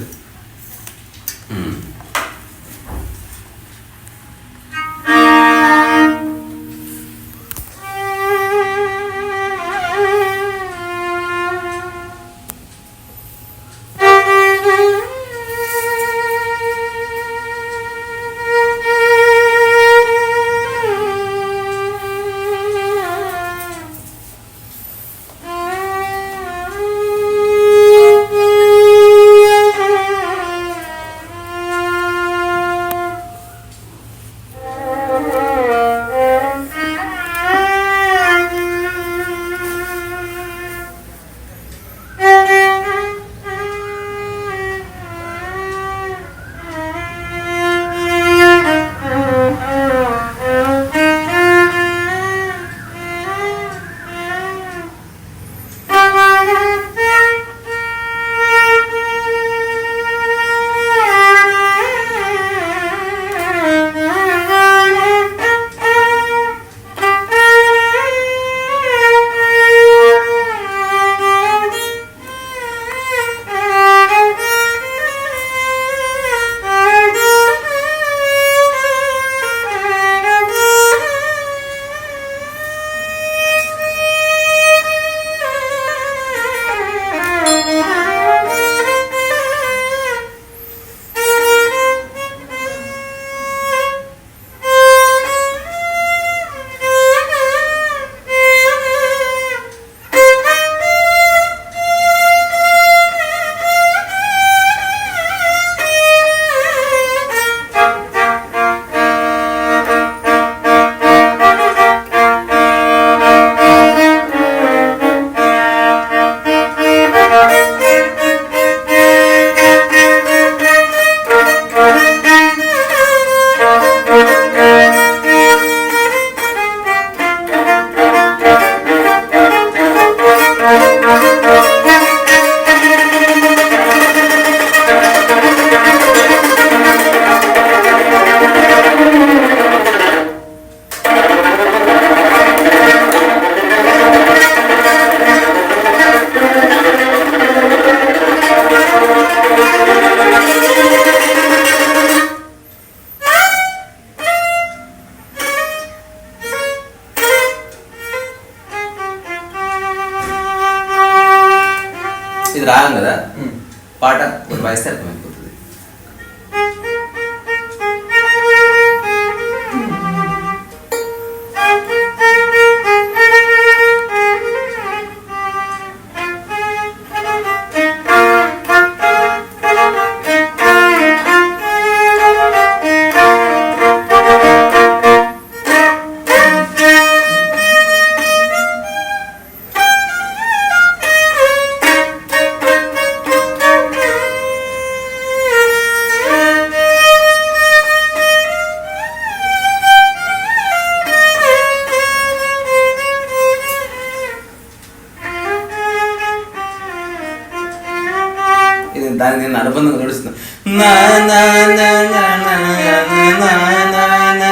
వస్తుంది. నా నా నా నా నా నా నా నా నా నా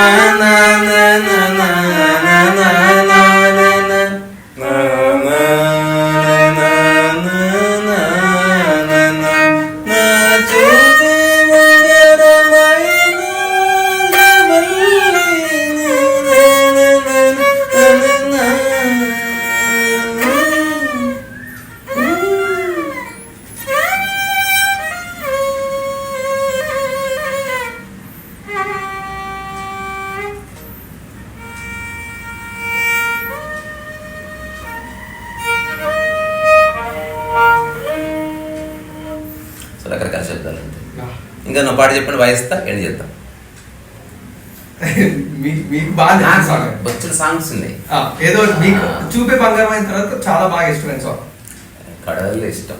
నా నా నా నా నా నా రకరకాల శబ్దాలు ఉంటాయి. ఇంకా నా పాట చెప్పండి, వాయిస్తా ఎండ్ చేద్దాం. మీకు బాగా వచ్చిన సాంగ్స్ ఉన్నాయి. ఏదో మీకు చూపే బంగారం అయిన తర్వాత చాలా బాగా ఇష్టమైన సాంగ్ కడవల్లో ఇష్టం.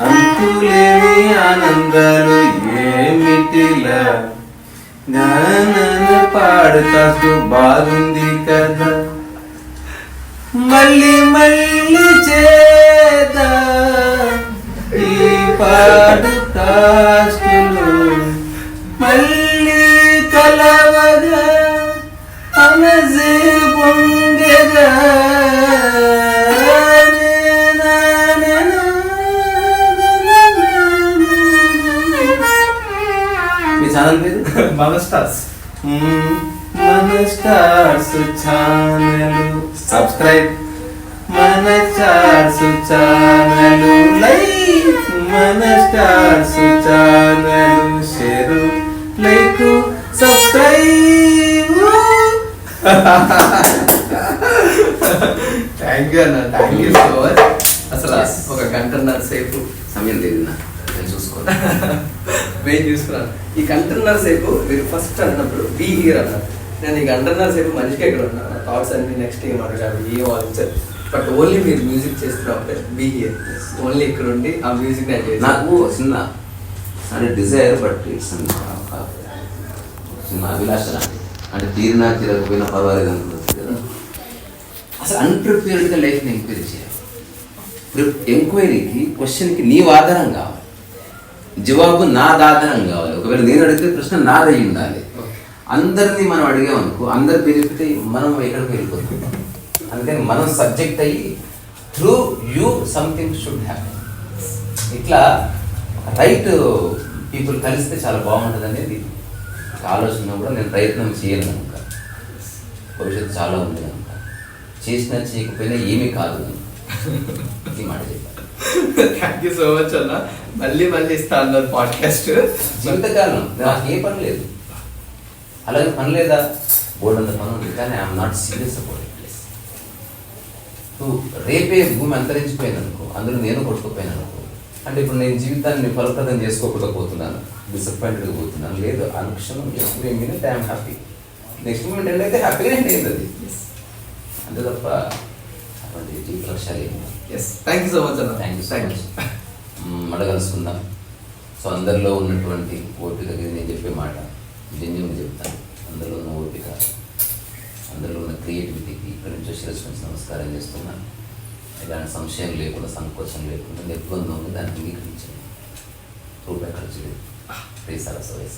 అంతులేని ఆనందాలు ఏమిటిలా నాన్న పాడుతూ బాగుంది కదా, మళ్ళీ మళ్ళీ చేదా ఈ పాడుకాస్తులు మళ్ళీ కలవగా అనజే పొంగెగా. ఛానల్ పేరు మన స్టార్స్. మన స్టార్స్ ఛానల్ సబ్స్క్రైబ్, మన స్టార్స్ ఛానల్ లైక్, మన stars channel share like subscribe. Thank you అన్న, థ్యాంక్ యూ సో మచ్. అసలు ఒక గంటన్నర సేపు సమయం లేదు నేను చూసుకోవాలి. వెయిట్ చూసుకున్నాను. ఈ గంటన్నర సేపు మీరు ఫస్ట్ అన్నప్పుడు బీ హియర్ అన్నారు. నేను ఈ గంటన్నర సేపు మనిషికి ఎక్కడ ఉన్నా, నా థాట్స్ అన్ని నెక్స్ట్ ఏం అడగాలి ఏం ఆలోచించారు, బట్ ఓన్లీ మీరు మ్యూజిక్ చేస్తున్నప్పుడే బీ హియర్. ఓన్లీ ఇక్కడ ఉండి ఆ మ్యూజిక్ నేను చేసి నాకు చిన్న అంటే డిజైర్, బట్ ఇట్స్ చిన్న అభిలాష అంటే తీరినా తిరగకపోయినా పర్వాలేదు అనుకుంటుంది కదా. అసలు అన్ప్రిపేర్డ్గా లైఫ్ని ఎంక్వైరీ చేయాలి. ఎంక్వైరీకి క్వశ్చన్కి నీవు ఆధారం కావాలి, జవాబు నాది ఆధారం కావాలి. ఒకవేళ నేను అడిగితే ప్రశ్న నాదై ఉండాలి. అందరినీ మనం అడిగామనుకో అందరు బెనిఫిట్ అయ్యి మనం ఎక్కడికి వెళ్ళిపోతాం. అందుకని మనం సబ్జెక్ట్ అయ్యి through you something should happen. ఇట్లా రైట్ పీపుల్ కలిస్తే చాలా బాగుంటుంది అనేది ఆలోచన కూడా నేను ప్రయత్నం చేయను కనుక భవిష్యత్తు చాలా ఉంది కనుక చేసినా చేయకపోయినా ఏమీ కాదు కనుక ఈ మాట చెప్పాను. థ్యాంక్ యూ సో మచ్ అన్న. మళ్ళీ మళ్ళీ ఇస్తా అన్నారు పాడ్కాస్ట్. జీవితకాలం నాకు ఏ పని లేదు, అలాగే పని లేదా బోర్డు అంత పని ఉంది, కానీ I'm not serious about it. రేపే భూమి అంతరించిపోయింది అనుకో, అందులో నేను కొట్టుకుపోయాను అనుకో, అంటే ఇప్పుడు నేను జీవితాన్ని ఫలప్రదం చేసుకోకుండా పోతున్నాను, డిసప్పాయింటెడ్గా పోతున్నాను. లేదు, అనుక్షణం every minute I'm happy. Next moment ఏంటంటే హ్యాపీగా ఏంటి అది అంతే తప్ప అటువంటి జీవిత లక్ష్యాలు ఏమి. Yes, thank you so much అన్న. Thank you so much. మళ్ళీ కలుసుకుందాం. సో అందరిలో ఉన్నటువంటి ఓపికకి నేను చెప్పే మాట జెన్యూన్గా చెప్తాను. అందరిలో ఉన్న ఓపిక, అందరిలో ఉన్న క్రియేటివిటీకి ఇక్కడి నుంచి శిరస్సు నమస్కారం చేస్తున్నాను. ఇలాంటి సంశయం లేకుండా, సంకోచం లేకుండా, నిర్బంధం ఉంది, దాన్ని అంగీకరించండి. రూపాయి ఖర్చు లేదు. ప్లీజ్ సరస్వతి.